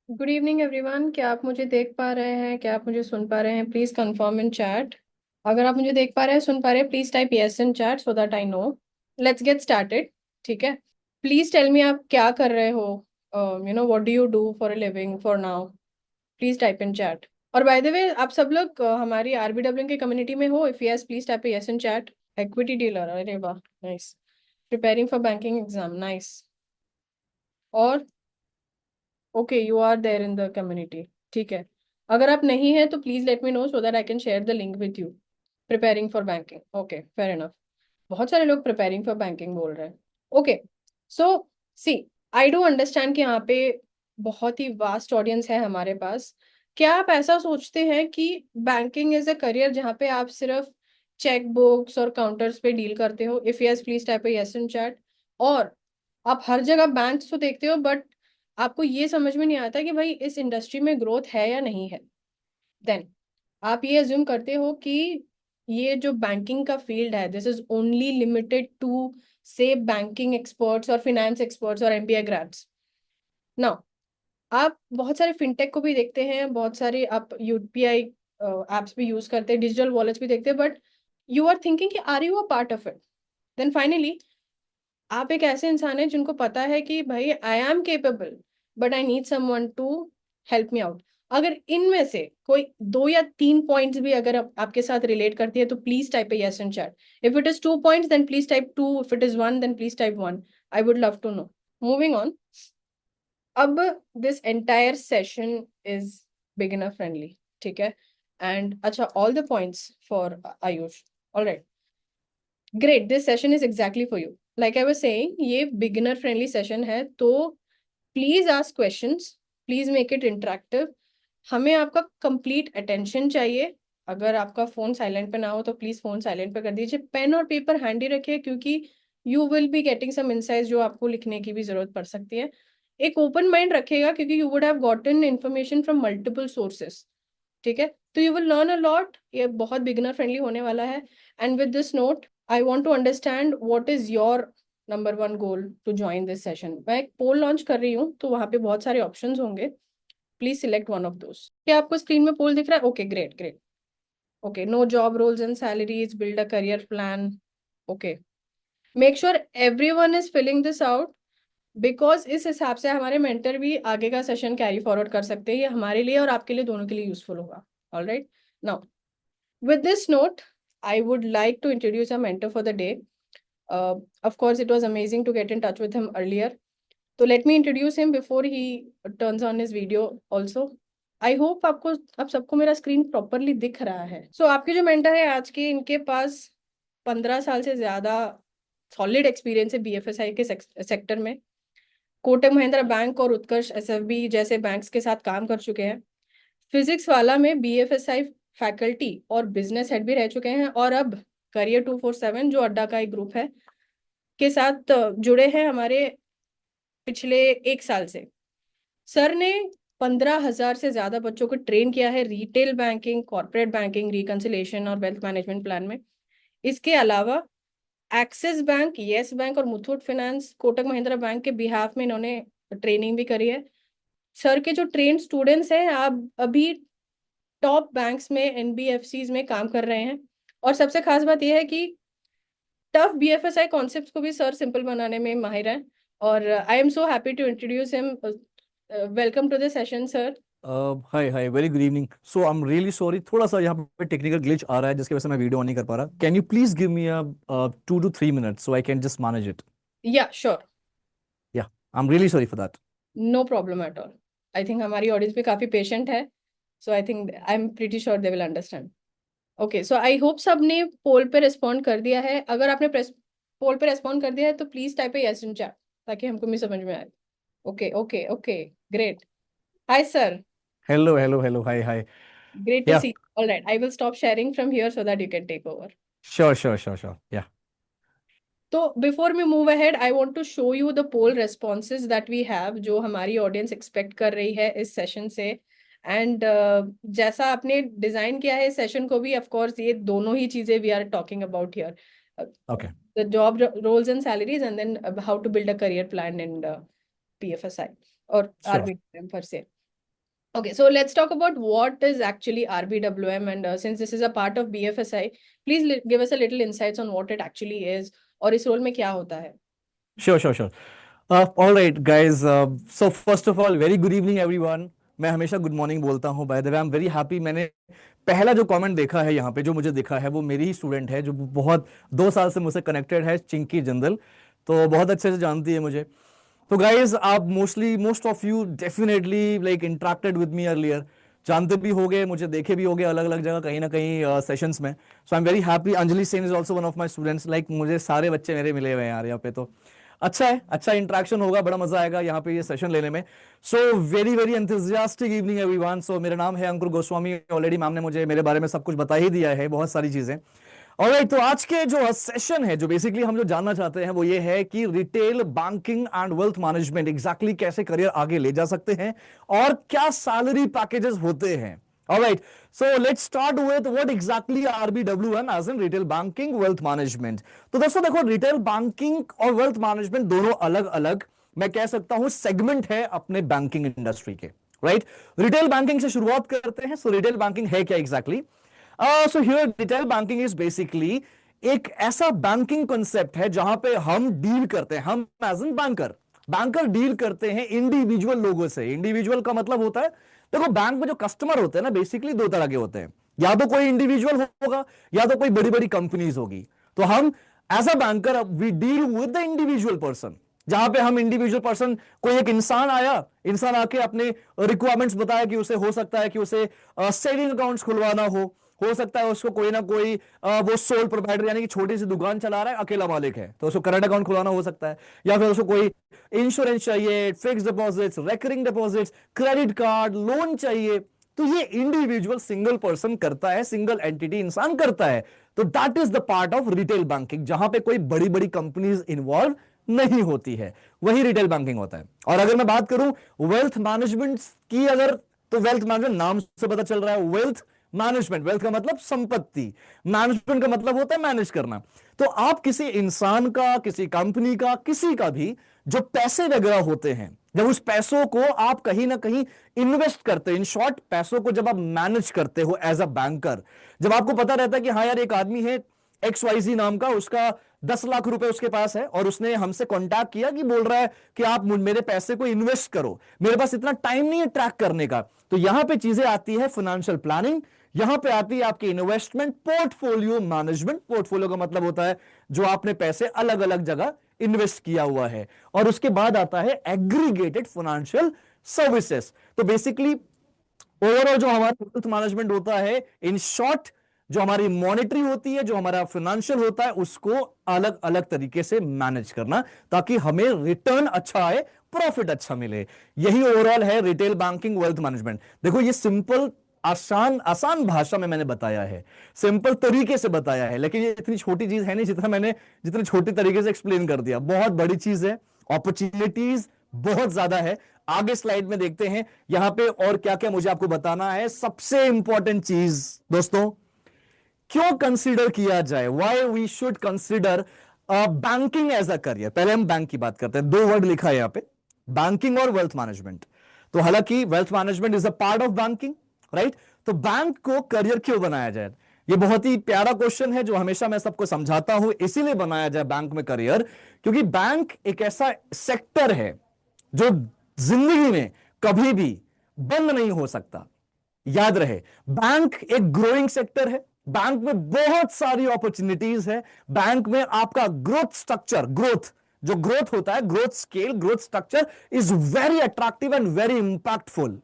Good evening everyone. क्या आप मुझे देख पा रहे हैं? क्या आप मुझे सुन पा रहे हैं? Please confirm in chat. अगर आप मुझे देख पा रहे हैं, सुन पा रहे हैं, please type yes in chat so that I know. Let's get started. ठीक है। प्लीज टेल मी आप क्या कर रहे हो। What do you do for a living for now? Please type in chat. और बाय द वे, आप सब लोग हमारी आरबीडब्ल्यू की कम्युनिटी में हो? If yes, please type yes in chat. Equity dealer, अरे वाह, nice. Preparing for banking exam, nice. और okay, you are there in the community. ठीक है। अगर आप नहीं हैं तो please let me know so that I can share the link with you. Preparing for banking, okay, fair enough. बहुत सारे लोग प्रिपेयरिंग फॉर बैंकिंग बोल रहे हैं। Okay. So see, I do understand कि यहाँ पे बहुत ही वास्ट ऑडियंस है हमारे पास। क्या आप ऐसा सोचते हैं कि बैंकिंग इज अ करियर जहाँ पे आप सिर्फ चेक बुक्स और काउंटर्स पे डील करते हो? If yes, please type yes in chat. और आप हर जगह बैंक तो देखते हो, बट आपको ये समझ में नहीं आता कि भाई इस इंडस्ट्री में ग्रोथ है या नहीं है। देन आप ये अज्यूम करते हो कि ये जो बैंकिंग का फील्ड है, this is only limited to say banking experts और फिनेंस एक्सपर्ट्स और एमबीए ग्रेड्स। नाउ आप बहुत सारे फिनटेक को भी देखते हैं, बहुत सारे आप यूपीआई एप्स भी यूज करते हैं, डिजिटल वॉलेट्स भी देखते हैं, बट यू आर थिंकिंग कि are you a part of it? Then finally आप एक ऐसे इंसान हैं जिनको पता है कि भाई I am capable, but I need someone to help me out. अगर इनमें से कोई दो या तीन पॉइंट्स भी अगर आपके साथ रिलेट करती है तो please type a yes in chat. If it is 2 points then please type 2, if it is 1 then please type 1। I would love to know. Moving on. अब this entire session is beginner friendly, ठीक है? And अच्छा, all the points for Ayush. Alright, great, this session is exactly for you. Like I was saying, ये beginner friendly session है, तो please ask questions, please make it interactive. हमें आपका complete attention चाहिए। अगर आपका फोन साइलेंट पे ना हो तो प्लीज फोन साइलेंट पे कर दीजिए। पेन और पेपर हैंडी रखिए, क्योंकि you will be getting some insights जो आपको लिखने की भी जरूरत पड़ सकती है। एक ओपन माइंड रखिएगा, क्योंकि you would have gotten information from multiple sources. ठीक है, तो you will learn a lot. ये बहुत बिगिनर फ्रेंडली होने वाला है। And with this note, I want to understand what is your number one goal to join this session. मैं एक पोल लॉन्च कर रही हूँ, तो वहां पे बहुत सारे ऑप्शंस होंगे। Please select one of those. क्या आपको स्क्रीन में पोल दिख रहा है? Okay, great great. Okay, no job roles and salaries, build a career plan. Okay, make sure everyone is filling this out, because इस हिसाब से हमारे मेंटर भी आगे का सेशन कैरी फॉरवर्ड कर सकते हैं। ये हमारे लिए और आपके लिए, दोनों के लिए यूजफुल होगा। All right, now with this note, I would like to introduce our mentor for the day. Of course, it was amazing to get in touch with him earlier. So let me introduce him before he turns on his video also. I hope आपको, आप सबको मेरा screen properly दिख रहा है। सो आपके जो mentor है आज के, इनके पास 15 साल से ज्यादा सॉलिड एक्सपीरियंस है बीएफएसआई के सेक्टर में। कोटक महिंद्रा बैंक और उत्कर्ष एसएफबी जैसे बैंक्स के साथ काम कर चुके हैं। फिजिक्स वाला में बीएफएसआई फैकल्टी और बिजनेस हेड भी रह चुके हैं, और अब करियर 247 जो अड्डा का एक ग्रुप है के साथ जुड़े हैं हमारे पिछले 1 साल से। सर ने 15,000 से ज्यादा बच्चों को ट्रेन किया है retail banking, corporate banking, reconciliation और वेल्थ मैनेजमेंट प्लान में। इसके अलावा एक्सिस बैंक, येस बैंक और मुथूट फाइनेंस, कोटक महिंद्रा बैंक के बिहाफ में इन्होंने ट्रेनिंग भी करी है। सर के जो ट्रेन स्टूडेंट्स हैं, आप अभी टॉप बैंक्स में, एनबीएफसीज में काम कर रहे हैं। और सबसे खास बात यह है कि टफ बीएफएसआई कॉन्सेप्ट्स को भी सर सिंपल बनाने में माहिर हैं। और I am so happy to introduce him. Welcome to the session sir. Hi hi very good evening. So I am really sorry, थोड़ा सा यहाँ पे टेक्निकल ग्लिच आ रहा है जिसकी वजह से मैं वीडियो ऑन नहीं कर पा रहा। Can you please give me a 2 to 3 minutes so I can just manage it? Yeah sure, yeah, I am really sorry for that. No problem at all. I think हमारी audience भी काफी patient है, so I think I am pretty sure they will understand. Okay, so I hope सबने poll पे respond कर दिया है। अगर आपने पोल पे रिस्पॉन्ड कर दिया है तो please type a yes in chat, ताकि हमको भी समझ में आए। Okay okay okay, great. Hi sir. Hello hello hello, hi hi. Great to या, see you. All right, I will stop sharing from here so that you can take over. Sure sure sure sure, या। तो before we move ahead, I want to show you the poll responses that we have, जो हमारी audience expect कर रही है इस session से। And जैसा आपने डिजाइन किया है इस सेशन को भी, of course ये दोनों ही चीजें we are talking about here. Uh, okay. the job roles and salaries, and then how to build a career plan in PFSI or sure. RBM per se. Okay, so let's talk about what is actually RBWM, and since this is a part of BFSI, please give us a little insights on what it actually is और इस role में क्या होता है. Sure, sure, sure. All right, guys. So first of all, very good evening, everyone. मैं हमेशा good morning बोलता हूँ. Bye the way, I am very happy. मैंने पहला जो कमेंट देखा है यहाँ पे, जो मुझे दिखा है, वो मेरी ही स्टूडेंट है, जो बहुत 2 साल से मुझसे कनेक्टेड है, चिंकी जिंदल. तो बहुत अच्छे से जानती है मुझे. तो गाइज, आप most of you definitely like interacted with me earlier, जानते भी होगे, मुझे देखे भी होगे अलग अलग जगह, कहीं ना कहीं सेशंस में. So I am very happy. Anjali Sen is also one of my students. Like मुझे सारे बच्चे मेरे मिले हुए हैं यार यहाँ पे. तो अच्छा है, अच्छा इंटरेक्शन होगा, बड़ा मजा आएगा यहाँ पे ये सेशन लेने में. So very very enthusiastic evening everyone. So मेरा नाम है अंकुर गोस्वामी. ऑलरेडी मैम ने मुझे मेरे बारे में सब कुछ बता ही दिया है, बहुत सारी चीजें. ऑलराइट, तो आज के जो सेशन है, जो बेसिकली हम जो जानना चाहते हैं, वो ये है कि retail banking and wealth management exactly कैसे करियर आगे ले जा सकते हैं और क्या सैलरी पैकेजेस होते हैं. Alright, so let's start with what exactly RBWM is in retail banking wealth management. तो दोस्तों देखो, रिटेल बैंकिंग और वेल्थ मैनेजमेंट दोनों अलग अलग, मैं कह सकता हूं, सेगमेंट है अपने बैंकिंग इंडस्ट्री के. राइट, रिटेल बैंकिंग से शुरुआत करते हैं. सो रिटेल बैंकिंग है क्या exactly? So here retail banking is basically एक ऐसा बैंकिंग कॉन्सेप्ट है जहां पे हम डील करते हैं, हम एज एन बैंकर डील करते हैं इंडिविजुअल लोगों से. इंडिविजुअल का मतलब होता है, देखो बैंक में जो कस्टमर होते हैं ना, बेसिकली 2 तरह के होते हैं. या तो कोई इंडिविजुअल होगा, या तो कोई बड़ी बड़ी कंपनीज होगी. तो हम as a banker we deal with the individual person, जहां पे हम इंडिविजुअल पर्सन, कोई एक इंसान आया, इंसान आके अपने रिक्वायरमेंट्स बताया कि उसे हो सकता है कि उसे सेविंग अकाउंट्स खुलवाना हो सकता है उसको कोई ना कोई वो सोल प्रोवाइडर यानी कि छोटी सी दुकान चला रहा है, अकेला मालिक है, तो उसको करंट अकाउंट खुलाना हो सकता है. या फिर उसको कोई इंश्योरेंस चाहिए, fix deposits, recurring deposits, credit card, loan चाहिए. तो ये इंडिविजुअल सिंगल पर्सन करता है, सिंगल एंटिटी इंसान करता है. तो that is the part of retail banking, जहां पे कोई बड़ी बड़ी कंपनीज इन्वॉल्व नहीं होती है, वही रिटेल बैंकिंग होता है. और अगर मैं बात करूं वेल्थ मैनेजमेंट की, अगर, तो वेल्थ मैनेजमेंट नाम से पता चल रहा है, वेल्थ मैनेजमेंट, वेल्थ का मतलब संपत्ति, मैनेजमेंट का मतलब होता है मैनेज करना. तो आप किसी इंसान का, किसी कंपनी का, किसी का भी जो पैसे वगैरह होते हैं, जब उस पैसों को आप कहीं ना कहीं इन्वेस्ट करते हैं, इन शॉर्ट पैसों को जब आप मैनेज करते हो एज अ बैंकर, जब आपको पता रहता है कि हाँ यार, एक आदमी है XYZ नाम का, उसका 10 लाख रुपए उसके पास है, और उसने हमसे कांटेक्ट किया कि बोल रहा है कि आप मेरे पैसे को इन्वेस्ट करो, मेरे पास इतना टाइम नहीं है ट्रैक करने का. तो यहां पे चीजें आती है फाइनेंशियल प्लानिंग, यहां पे आती है आपकी इन्वेस्टमेंट पोर्टफोलियो मैनेजमेंट. पोर्टफोलियो का मतलब होता है जो आपने पैसे अलग अलग जगह इन्वेस्ट किया हुआ है. और उसके बाद आता है एग्रीगेटेड फाइनेंशियल सर्विसेज. तो बेसिकली ओवरऑल जो हमारा वेल्थ मैनेजमेंट होता है, इन शॉर्ट, जो हमारी मॉनेटरी होती है, जो हमारा फाइनेंशियल होता है, उसको अलग अलग तरीके से मैनेज करना, ताकि हमें रिटर्न अच्छा आए, प्रॉफिट अच्छा मिले. यही ओवरऑल है रिटेल बैंकिंग वेल्थ मैनेजमेंट. देखो, ये सिंपल, आसान आसान भाषा में मैंने बताया है, सिंपल तरीके से बताया है, लेकिन ये इतनी छोटी चीज है नहीं जितना मैंने, जितने छोटे तरीके से एक्सप्लेन कर दिया. बहुत बड़ी चीज है, अपॉर्चुनिटीज बहुत ज्यादा है. आगे स्लाइड में देखते हैं यहां पे और क्या क्या मुझे आपको बताना है. सबसे इंपॉर्टेंट चीज दोस्तों, क्यों कंसीडर किया जाए, why we should consider banking as a career. पहले हम बैंक की बात करते हैं. 2 वर्ड लिखा है यहां पे, बैंकिंग और वेल्थ मैनेजमेंट. तो हालांकि wealth management is a part of banking, right. तो बैंक को करियर क्यों बनाया जाए, ये बहुत ही प्यारा क्वेश्चन है, जो हमेशा मैं सबको समझाता हूं. इसीलिए बनाया जाए बैंक में करियर, क्योंकि बैंक एक ऐसा सेक्टर है जो जिंदगी में कभी भी बंद नहीं हो सकता. याद रहे, बैंक एक ग्रोइंग सेक्टर है, बैंक में बहुत सारी अपॉर्चुनिटीज है, बैंक में आपका ग्रोथ स्ट्रक्चर, ग्रोथ, जो ग्रोथ होता है, growth scale, growth structure is very attractive and very impactful,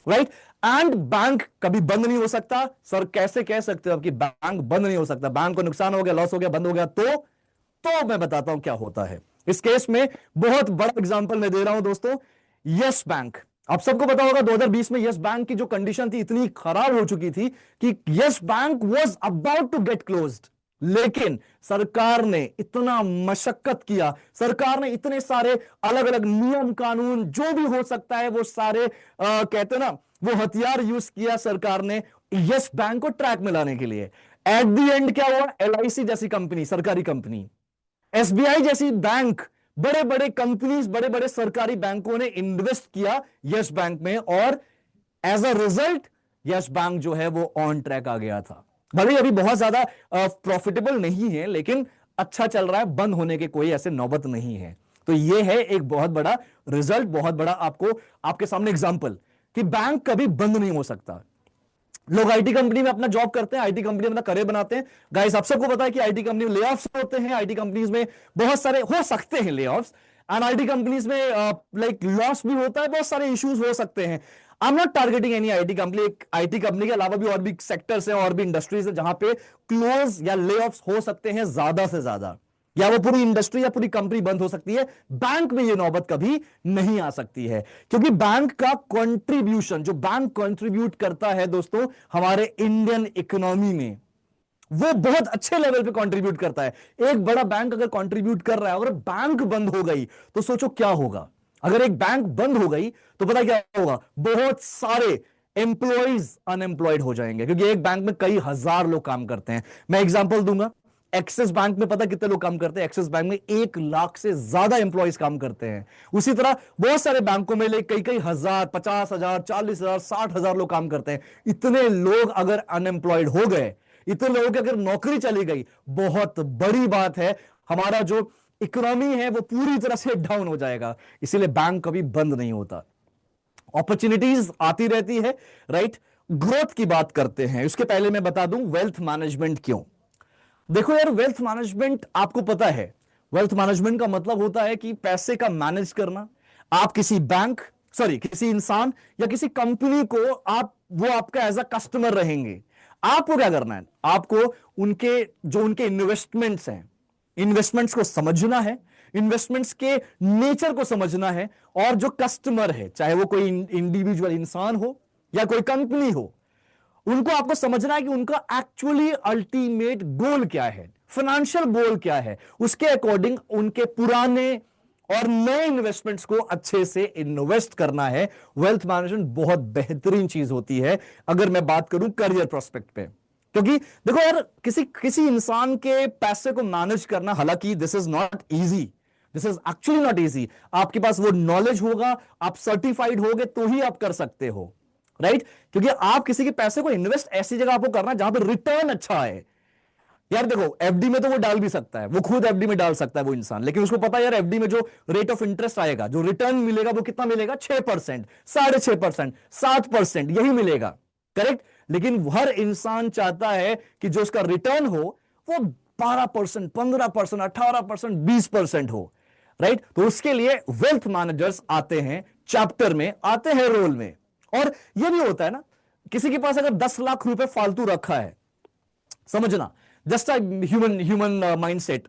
right. And bank कभी बंद नहीं हो सकता. सर कैसे कह सकते हो कि बैंक बंद नहीं हो सकता, बैंक को नुकसान हो गया, लॉस हो गया, बंद हो गया, तो मैं बताता हूं क्या होता है. इस केस में बहुत बड़ा एग्जांपल मैं दे रहा हूं दोस्तों, यस बैंक. आप सबको पता होगा 2020 में यस बैंक की जो कंडीशन थी, इतनी खराब हो चुकी थी कि Yes Bank was about to get closed. लेकिन सरकार ने इतना मशक्कत किया, सरकार ने इतने सारे अलग अलग नियम कानून जो भी हो सकता है वो सारे कहते ना, वो हथियार यूज किया सरकार ने यस बैंक को ट्रैक में लाने के लिए. एट द एंड क्या हुआ, LIC जैसी कंपनी, सरकारी कंपनी, SBI जैसी बैंक, बड़े बड़े कंपनीज, बड़े बड़े सरकारी बैंकों ने इन्वेस्ट किया यस बैंक में, और as a result Yes Bank जो है वो ऑन ट्रैक आ गया था। भले अभी बहुत ज्यादा प्रॉफिटेबल नहीं है, लेकिन अच्छा चल रहा है, बंद होने के कोई ऐसे नौबत नहीं है। तो ये है एक बहुत बड़ा रिजल्ट, बहुत बड़ा आपको आपके सामने एग्जांपल कि बैंक कभी बंद नहीं हो सकता। लोग आईटी कंपनी में अपना जॉब करते हैं, आईटी कंपनी में अपना करियर बनाते हैं। गाइस आप सबको पता है कि आईटी कंपनी में लेऑफ्स होते हैं, आईटी कंपनीज में बहुत सारे हो सकते हैं लेऑफ्स, एंड आईटी कंपनीज में लाइक लॉस भी होता है, बहुत सारे इश्यूज हो सकते हैं। I am not targeting any IT company, एक आईटी कंपनी के अलावा भी और भी सेक्टर्स हैं और भी इंडस्ट्रीज हैं जहां पे क्लोज या लेऑफ्स हो सकते हैं ज्यादा से ज्यादा, या वो पूरी इंडस्ट्री या पूरी कंपनी बंद हो सकती है। बैंक में ये नौबत कभी नहीं आ सकती है, क्योंकि बैंक का कंट्रीब्यूशन, जो बैंक कंट्रीब्यूट करता है दोस्तों हमारे इंडियन इकोनॉमी में, वो बहुत अच्छे लेवल पे कंट्रीब्यूट करता है। एक बड़ा बैंक अगर कंट्रीब्यूट कर रहा है, अगर बैंक बंद हो गई तो सोचो क्या होगा। अगर एक बैंक बंद हो गई तो पता क्या होगा, बहुत सारे एम्प्लॉइज अनएम्प्लॉयड हो जाएंगे, क्योंकि एक बैंक में कई हजार लोग काम करते हैं। मैं एग्जांपल दूंगा, एक्सिस बैंक में पता कितने लोग काम करते हैं? एक्सिस बैंक में 1 लाख से ज्यादा एम्प्लॉयज काम करते हैं। उसी तरह बहुत सारे बैंकों में कई कई हजार, 50,000, 40,000, 60,000 लोग काम करते हैं। इतने लोग अगर अनएम्प्लॉयड हो गए, इतने लोगों की अगर नौकरी चली गई, बहुत बड़ी बात है। हमारा जो इकोनॉमी है वो पूरी तरह से डाउन हो जाएगा। इसीलिए बैंक कभी बंद नहीं होता, अपॉर्चुनिटीज आती रहती है, राइट। ग्रोथ की बात करते हैं, उसके पहले मैं बता दूं वेल्थ मैनेजमेंट क्यों। देखो यार, वेल्थ मैनेजमेंट आपको पता है, वेल्थ मैनेजमेंट का मतलब होता है कि पैसे का मैनेज करना। आप किसी बैंक, सॉरी किसी इंसान या किसी कंपनी को, आप वो आपका एज अ कस्टमर रहेंगे। आपको क्या करना है, आपको उनके जो उनके इन्वेस्टमेंट्स हैं, इन्वेस्टमेंट्स को समझना है, इन्वेस्टमेंट्स के नेचर को समझना है, और जो कस्टमर है, चाहे वो कोई इंडिविजुअल इंसान हो या कोई कंपनी हो, उनको आपको समझना है कि उनका एक्चुअली अल्टीमेट गोल क्या है, फाइनेंशियल गोल क्या है। उसके अकॉर्डिंग उनके पुराने और नए इन्वेस्टमेंट्स को अच्छे से इन्वेस्ट करना है। वेल्थ मैनेजमेंट बहुत बेहतरीन चीज होती है अगर मैं बात करूं करियर प्रोस्पेक्ट पे। क्योंकि देखो यार, किसी किसी इंसान के पैसे को मैनेज करना, हालांकि this is not easy, this is actually not easy. आपके पास वो नॉलेज होगा, आप सर्टिफाइड होगे तो ही आप कर सकते हो, राइट। क्योंकि आप किसी के पैसे को इन्वेस्ट ऐसी जगह आपको करना है जहां पर रिटर्न अच्छा है। यार देखो, एफडी में तो वो डाल भी सकता है, वो खुद एफडी में डाल सकता है वो इंसान, लेकिन उसको पता है यार एफडी में जो रेट ऑफ इंटरेस्ट आएगा, जो रिटर्न मिलेगा वो कितना मिलेगा, 6%, 6.5%, 7% यही मिलेगा, करेक्ट। लेकिन हर इंसान चाहता है कि जो उसका रिटर्न हो वो 12%, 15%, 18%, 20% हो, राइट। तो उसके लिए वेल्थ मैनेजर्स आते हैं, चैप्टर में आते हैं, रोल में। और यह भी होता है ना, किसी के पास अगर 10 लाख रुपए फालतू रखा है, समझना, just human human mindset,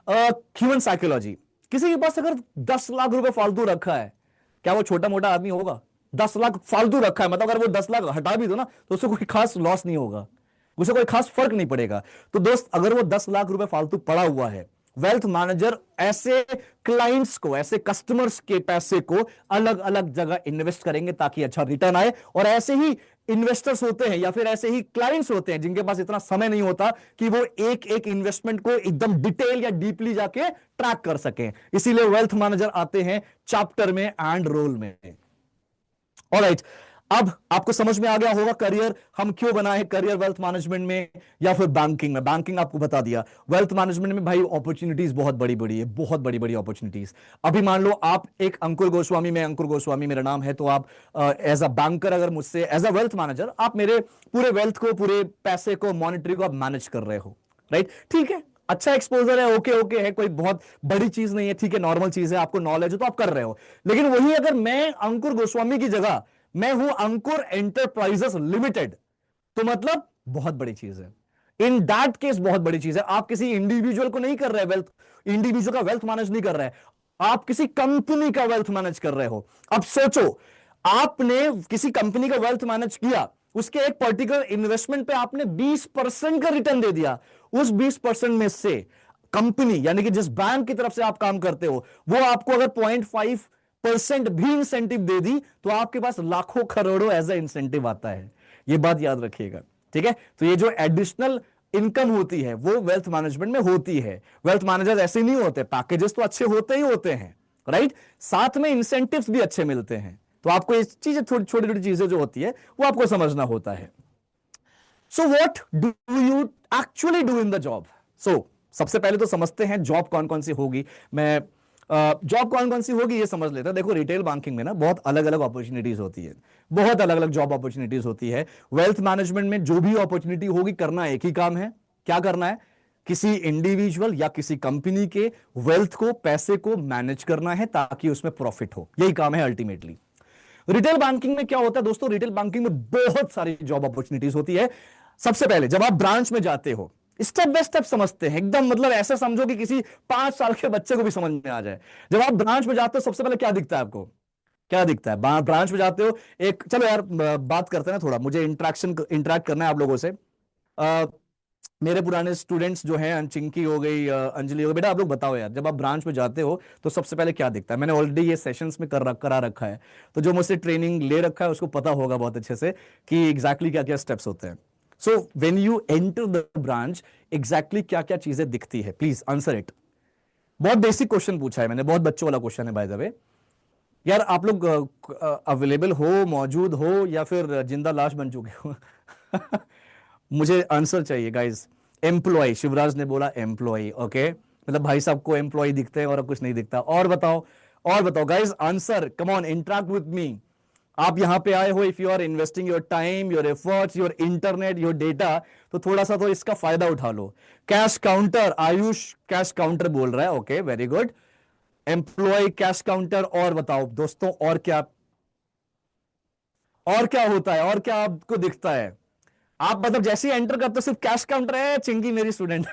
human psychology. किसी के पास अगर 10 लाख रुपए फालतू रखा है, क्या वो छोटा मोटा आदमी होगा? 10 लाख फालतू रखा है मतलब अगर वो 10 लाख हटा भी दो ना तो उससे कोई खास लॉस नहीं होगा, उसे कोई खास फर्क नहीं पड़ेगा। तो दोस्त, अगर वो 10 लाख रुपए फालतू पड़ा हुआ है, वेल्थ मैनेजर ऐसे क्लाइंट्स को, ऐसे कस्टमर्स के पैसे को अलग अलग जगह इन्वेस्ट करेंगे ताकि अच्छा रिटर्न आए। और ऐसे ही इन्वेस्टर्स होते हैं या फिर ऐसे ही क्लाइंट्स होते हैं जिनके पास इतना समय नहीं होता कि वो एक एक इन्वेस्टमेंट को एकदम डिटेल या डीपली जाके ट्रैक कर सकें। इसीलिए वेल्थ मैनेजर आते हैं चैप्टर में एंड रोल में। ऑलराइट, अब आपको समझ में आ गया होगा करियर हम क्यों बनाए, करियर वेल्थ मैनेजमेंट में या फिर बैंकिंग में। बैंकिंग आपको बता दिया, वेल्थ मैनेजमेंट में भाई अपॉर्चुनिटीज बहुत बड़ी बड़ी है, बहुत बड़ी बड़ी अपॉर्चुनिटीज। अभी मान लो आप एक अंकुर गोस्वामी, मैं अंकुर गोस्वामी मेरा नाम है, तो आप एज अ बैंकर अगर मुझसे एज अ वेल्थ मैनेजर आप मेरे पूरे वेल्थ को, पूरे पैसे को, मॉनिटरी को आप मैनेज कर रहे हो, राइट। ठीक है, अच्छा एक्सपोजर है, ओके ओके है, कोई बहुत बड़ी चीज नहीं है, ठीक है, नॉर्मल चीज है, आपको नॉलेज है तो आप कर रहे हो। लेकिन वही अगर मैं अंकुर गोस्वामी की जगह मैं हूं अंकुर एंटरप्राइजेस लिमिटेड, तो मतलब बहुत बड़ी चीज है। इन दैट केस बहुत बड़ी चीज है। आप किसी इंडिविजुअल को नहीं कर रहे वेल्थ, इंडिविजुअल का वेल्थ मैनेज नहीं कर रहे, आप किसी कंपनी का वेल्थ मैनेज कर रहे हो। अब सोचो, आपने किसी कंपनी का वेल्थ मैनेज किया, उसके एक पर्टिकुलर इन्वेस्टमेंट पे आपने 20% का रिटर्न दे दिया। उस 20% में से कंपनी यानी कि जिस बैंक की तरफ से आप काम करते हो, वो आपको अगर 0.5% भी इंसेंटिव दे दी तो आपके पास लाखों करोड़ों एज ए इंसेंटिव आता है। ये बात याद रखिएगा, ठीक है। तो ये जो एडिशनल इनकम होती है वो वेल्थ मैनेजमेंट में होती है। वेल्थ मैनेजर ऐसे नहीं होते, पैकेजेस तो अच्छे होते ही होते हैं, राइट, साथ में इंसेंटिव्स भी अच्छे मिलते हैं। तो आपको ये चीजें छोटी छोटी चीजें जो होती है वो आपको समझना होता है। So what do you actually do in the job? So सबसे पहले तो समझते हैं जॉब कौन कौन सी होगी। मैं जॉब कौन कौन सी होगी ये समझ लेते हैं। देखो रिटेल बैंकिंग में ना बहुत अलग अलग अपॉर्चुनिटीज होती है, बहुत अलग अलग जॉब अपॉर्चुनिटीज होती है। वेल्थ मैनेजमेंट में जो भी अपॉर्चुनिटी होगी, करना एक ही काम है। क्या करना है? किसी इंडिविजुअल या किसी कंपनी के वेल्थ को, पैसे को मैनेज करना है ताकि उसमें प्रॉफिट हो। यही काम है अल्टीमेटली। रिटेल बैंकिंग में क्या होता है दोस्तों? रिटेल बैंकिंग में बहुत सारी जॉब अपॉर्चुनिटीज होती है। सबसे पहले जब आप ब्रांच में जाते हो, स्टेप बाय स्टेप समझते हैं एकदम, मतलब ऐसा समझो कि किसी 5 साल के बच्चे को भी समझ में आ जाए। जब आप ब्रांच में जाते हो सबसे पहले क्या दिखता है आपको? क्या दिखता है? ब्रांच में जाते हो, एक चलो यार बात करते हैं ना, थोड़ा मुझे इंटरेक्ट करना है आप लोगों से। मेरे पुराने स्टूडेंट्स जो हैं, चिंकी हो गई, अंजलि हो गई, बेटा आप लोग बताओ यार, जब आप ब्रांच में जाते हो तो सबसे पहले क्या दिखता है? मैंने ऑलरेडी ये सेशंस में करा रखा है, तो जो मुझसे ट्रेनिंग ले रखा है उसको पता होगा बहुत अच्छे से कि एग्जैक्टली क्या क्या स्टेप्स होते हैं। So when you enter the branch, exactly क्या क्या चीजें दिखती है? Please answer it. बहुत बेसिक क्वेश्चन पूछा है मैंने, बहुत बच्चों वाला क्वेश्चन है बाय द वे। यार आप लोग अवेलेबल हो, मौजूद हो, या फिर जिंदा लाश बन चुके हो? मुझे आंसर चाहिए गाइस। एम्प्लॉय, शिवराज ने बोला एम्प्लॉय, ओके, मतलब भाई साहब को एम्प्लॉय दिखते हैं और कुछ नहीं दिखता। और बताओ, और बताओ guys, answer, come on, interact with me. आप यहां पे आए हो, if you are investing your time, your efforts, your internet, your data, तो थोड़ा सा तो इसका फायदा उठा लो। Cash counter, Ayush cash counter बोल रहा है, okay very good. Employ, cash counter, और बताओ दोस्तों, और क्या होता है, और क्या आपको दिखता है? आप मतलब जैसे ही एंटर करते हो सिर्फ कैश काउंटर है? चिंकी मेरी स्टूडेंट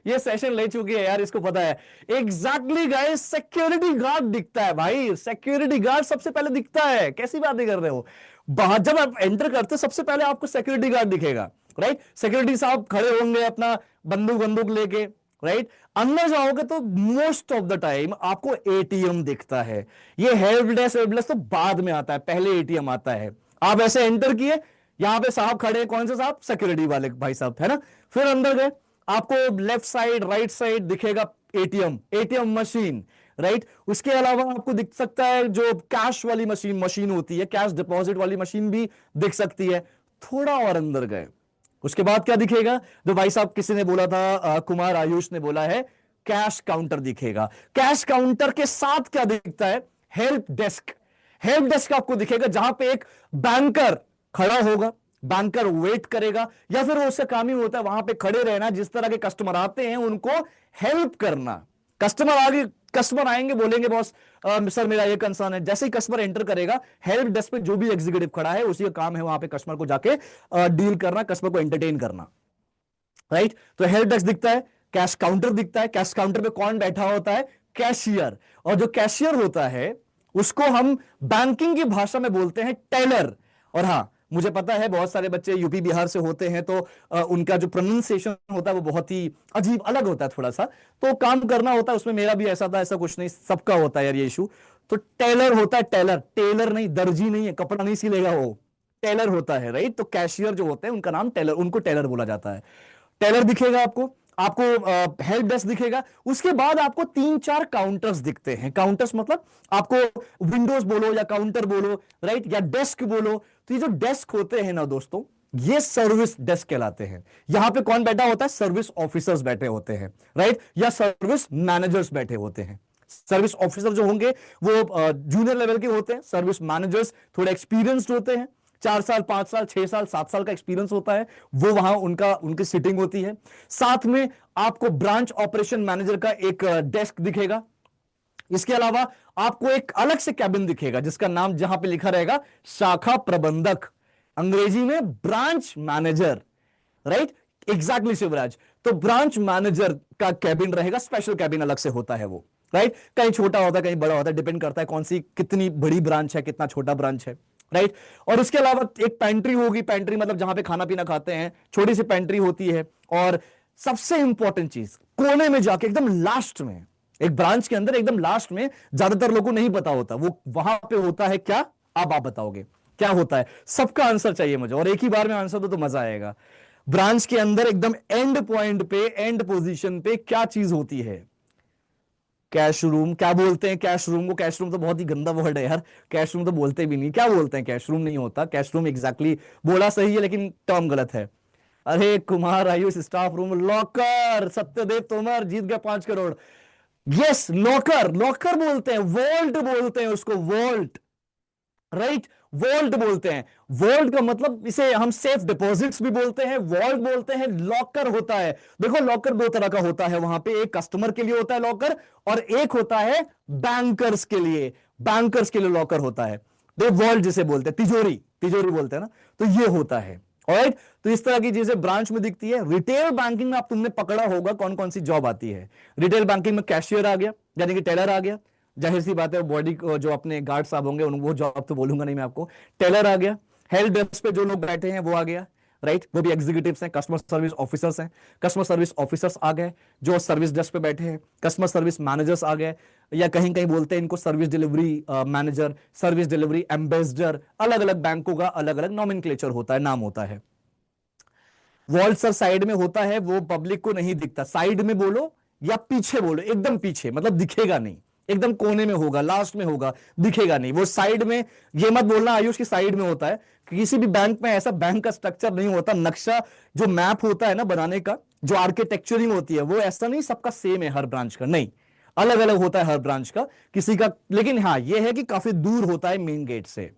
ये सेशन ले चुकी है यार, इसको पता है एग्जैक्टली गाइस। सिक्योरिटी गार्ड दिखता है भाई, सिक्योरिटी गार्ड सबसे पहले दिखता है। कैसी बातें कर रहे हो? बाहर जब आप एंटर करते हो सबसे पहले आपको सिक्योरिटी गार्ड दिखेगा, राइट? सिक्योरिटी साहब खड़े होंगे अपना बंदूक बंदूक लेके, राइट? अंदर जाओगे तो मोस्ट ऑफ द टाइम आपको एटीएम दिखता है। ये हेल्प डेस्क तो बाद में आता है, पहले एटीएम आता है। आप ऐसे एंटर किए, यहां पे साहब खड़े हैं, कौन से साहब? सिक्योरिटी वाले भाई साहब, है ना? फिर अंदर गए, आपको लेफ्ट साइड राइट साइड दिखेगा एटीएम मशीन, राइट? उसके अलावा आपको दिख सकता है जो कैश वाली मशीन होती है, कैश डिपॉजिट वाली मशीन भी दिख सकती है। थोड़ा और अंदर गए, उसके बाद क्या दिखेगा? जो भाई साहब किसी ने बोला था, कुमार आयुष ने बोला है, कैश काउंटर दिखेगा। कैश काउंटर के साथ क्या दिखता है? Help desk. हेल्प डेस्क आपको दिखेगा जहां पे एक बैंकर खड़ा होगा, बैंकर वेट करेगा, या फिर वो उसका काम ही होता है वहां पे खड़े रहना, जिस तरह के कस्टमर आते हैं उनको हेल्प करना। कस्टमर आएंगे, बोलेंगे बॉस सर मेरा ये कंसर्न है, जैसे ही कस्टमर एंटर करेगा, हेल्प डेस्क पे जो भी एग्जीक्यूटिव खड़ा है उसी का काम है वहां पे कस्टमर को जाके डील करना, कस्टमर को एंटरटेन करना, राइट? तो हेल्प डेस्क दिखता है, कैश काउंटर दिखता है। कैश काउंटर पे कौन बैठा होता है? कैशियर। और जो कैशियर होता है उसको हम बैंकिंग की भाषा में बोलते हैं टेलर। और हाँ, मुझे पता है बहुत सारे बच्चे यूपी बिहार से होते हैं, तो उनका जो प्रोनाउंसिएशन होता है वो बहुत ही अजीब अलग होता है थोड़ा सा, तो काम करना होता है उसमें। मेरा भी ऐसा था, ऐसा कुछ नहीं, सबका होता है यार ये इशू। तो टेलर होता है, टेलर नहीं, दर्जी नहीं है, कपड़ा नहीं सिलेगा वो, टेलर होता है, राइट? तो कैशियर जो होते हैं उनका नाम टेलर, उनको टेलर बोला जाता है। टेलर दिखेगा आपको, आपको हेल्प डेस्क दिखेगा। उसके बाद आपको 3-4 काउंटर्स दिखते हैं। काउंटर्स मतलब आपको विंडोज बोलो या काउंटर बोलो, राइट, या डेस्क बोलो। तो ये जो डेस्क होते हैं ना दोस्तों, ये सर्विस डेस्क कहलाते हैं। यहां पे कौन बैठा होता है? सर्विस ऑफिसर्स बैठे होते हैं, राइट, या सर्विस मैनेजर्स बैठे होते हैं। सर्विस ऑफिसर जो होंगे वो जूनियर लेवल के होते हैं, सर्विस मैनेजर्स थोड़े एक्सपीरियंस्ड होते हैं, 4 साल 5 साल 6 साल 7 साल का एक्सपीरियंस होता है, वो वहां उनकी सीटिंग होती है। साथ में आपको ब्रांच ऑपरेशन मैनेजर का एक डेस्क दिखेगा। इसके अलावा आपको एक अलग से कैबिन दिखेगा जिसका नाम जहां पे लिखा रहेगा शाखा प्रबंधक, अंग्रेजी में branch manager, right? Exactly Shivraj. तो ब्रांच मैनेजर का कैबिन रहेगा, स्पेशल कैबिन अलग से होता है वो, राइट? कहीं छोटा होता है कहीं बड़ा होता है, डिपेंड करता है कौन सी कितनी बड़ी ब्रांच है, कितना छोटा ब्रांच है, राइट? और इसके अलावा एक पेंट्री होगी, पेंट्री मतलब जहां पे खाना पीना खाते हैं, छोटी सी पेंट्री होती है। और सबसे इंपॉर्टेंट चीज, कोने में जाके एकदम लास्ट में, एक ब्रांच के अंदर एकदम लास्ट में, ज्यादातर लोगों को नहीं पता होता वो वहां पे होता है क्या? अब आप बताओगे क्या होता है? सबका आंसर चाहिए मुझे, और एक ही बार में आंसर दो तो मजा आएगा। ब्रांच के अंदर एकदम एंड पॉइंट पे, एंड पोजीशन पे क्या चीज होती है? कैश रूम क्या बोलते हैं? कैश रूम को, कैश रूम तो बहुत ही गंदा वर्ड है यार, कैश रूम तो बोलते भी नहीं, क्या बोलते हैं? कैश रूम नहीं होता, कैश रूम एग्जैक्टली बोला सही है लेकिन टर्म गलत है। अरे Kumar Ayush, staff room, locker, Satyadev Tomar जीत गया 5 करोड़। यस, लॉकर, लॉकर बोलते हैं, वॉल्ट बोलते हैं उसको, वॉल्ट, राइट, वॉल्ट बोलते हैं। वॉल्ट का मतलब इसे हम सेफ डिपॉजिट्स भी बोलते हैं, वॉल्ट बोलते हैं, लॉकर होता है। देखो लॉकर दो तरह का होता है वहां पे, एक कस्टमर के लिए होता है लॉकर, और एक होता है बैंकर्स के लिए, बैंकर्स के लिए लॉकर होता है। तो वॉल्ट जिसे बोलते हैं, तिजोरी, तिजोरी बोलते हैं ना, तो ये होता है। ऑलराइट, तो इस तरह की चीजें ब्रांच में दिखती है। रिटेल बैंकिंग में आप तुमने पकड़ा होगा कौन कौन सी जॉब आती है। रिटेल बैंकिंग में कैशियर आ गया, यानी कि टेलर आ गया, जाहिर सी बात है, बॉडी जो अपने गार्ड साहब होंगे उन वो जॉब तो बोलूंगा नहीं मैं आपको। टेलर आ गया, हेल्प डेस्क पे जो लोग बैठे हैं वो आ गया, राइट, वो भी एग्जीक्यूटिव्स हैं, कस्टमर सर्विस ऑफिसर्स हैं, कस्टमर सर्विस ऑफिसर्स आ गए जो सर्विस डेस्क पे बैठे हैं, कस्टमर सर्विस मैनेजर्स आ गए, या कहीं कहीं बोलते हैं इनको service delivery manager, service delivery ambassador. अलग अलग बैंकों का अलग अलग नॉमेनक्लेचर होता है, नाम होता है। वॉल्ट सर साइड में होता है, वो पब्लिक को नहीं दिखता, साइड में बोलो या पीछे बोलो, एकदम पीछे मतलब दिखेगा नहीं, एकदम कोने में होगा, लास्ट में होगा, दिखेगा नहीं वो साइड में। ये मत बोलना आयुष की साइड में होता है, किसी भी बैंक में ऐसा बैंक का स्ट्रक्चर नहीं होता, नक्शा जो मैप होता है ना बनाने का, जो आर्किटेक्चरिंग होती है वो ऐसा नहीं सबका सेम है हर ब्रांच का, नहीं, अलग अलग होता है हर ब्रांच का किसी का। लेकिन हाँ ये है कि काफी दूर होता है मेन गेट से।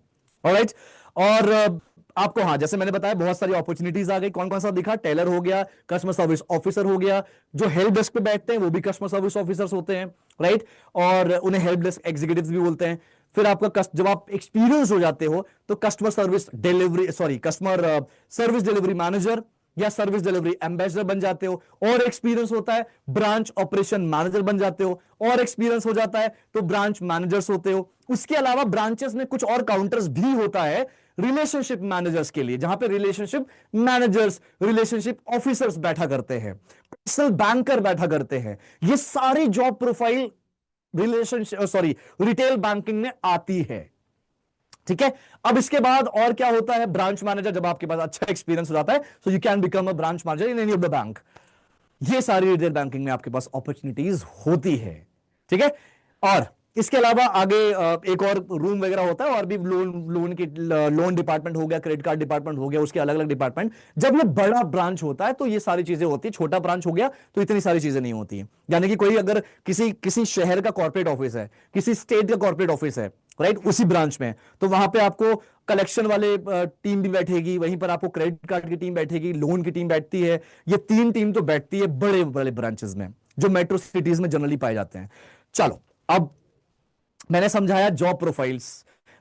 ऑलराइट, और आपको हाँ जैसे मैंने बताया बहुत सारी अपॉर्चुनिटीज आ गई। कौन कौन सा दिखा? टेलर हो गया, कस्टमर सर्विस ऑफिसर हो गया, जो हेल्प डेस्क पे बैठते हैं वो भी कस्टमर सर्विस ऑफिसर्स होते हैं, राइट, और उन्हें हेल्प डेस्क एग्जीक्यूटिव्स भी बोलते हैं। फिर आपका जब आप एक्सपीरियंस हो जाते हो तो customer service delivery, sorry, customer service delivery manager या सर्विस डिलीवरी एम्बेसडर बन जाते हो, और एक्सपीरियंस होता है ब्रांच ऑपरेशन मैनेजर बन जाते हो, और एक्सपीरियंस हो जाता है तो ब्रांच मैनेजर्स होते हो। उसके अलावा ब्रांचेस में कुछ और काउंटर्स भी होता है रिलेशनशिप मैनेजर्स के लिए, जहां पे रिलेशनशिप मैनेजर्स, रिलेशनशिप ऑफिसर्स बैठा करते हैं, पर्सनल बैंकर बैठा करते हैं। ये सारी job profile relationship, sorry, retail banking में आती है। ठीक है, अब इसके बाद और क्या होता है? ब्रांच मैनेजर, जब आपके पास अच्छा एक्सपीरियंस हो जाता है so you can become a branch manager in any of the bank. ये सारी रिटेल बैंकिंग में आपके पास अपॉर्चुनिटीज होती है। ठीक है, और इसके अलावा आगे एक और रूम वगैरह होता है, और भी लोन, लोन डिपार्टमेंट हो गया, क्रेडिट कार्ड डिपार्टमेंट हो गया, उसके अलग अलग डिपार्टमेंट। जब ये बड़ा ब्रांच होता है तो ये सारी चीजें होती है, छोटा ब्रांच हो गया तो इतनी सारी चीजें नहीं होती है। यानी कि कोई अगर किसी किसी शहर का कॉर्पोरेट ऑफिस है, किसी स्टेट का कॉर्पोरेट ऑफिस है, राइट, उसी ब्रांच में, तो वहां पे आपको कलेक्शन वाले टीम भी बैठेगी, वहीं पर आपको क्रेडिट कार्ड की टीम बैठेगी, लोन की टीम बैठती है। ये 3 टीम तो बैठती है बड़े बड़े ब्रांचेस में, जो मेट्रो सिटीज में जनरली पाए जाते हैं। चलो, अब मैंने समझाया जॉब प्रोफाइल्स।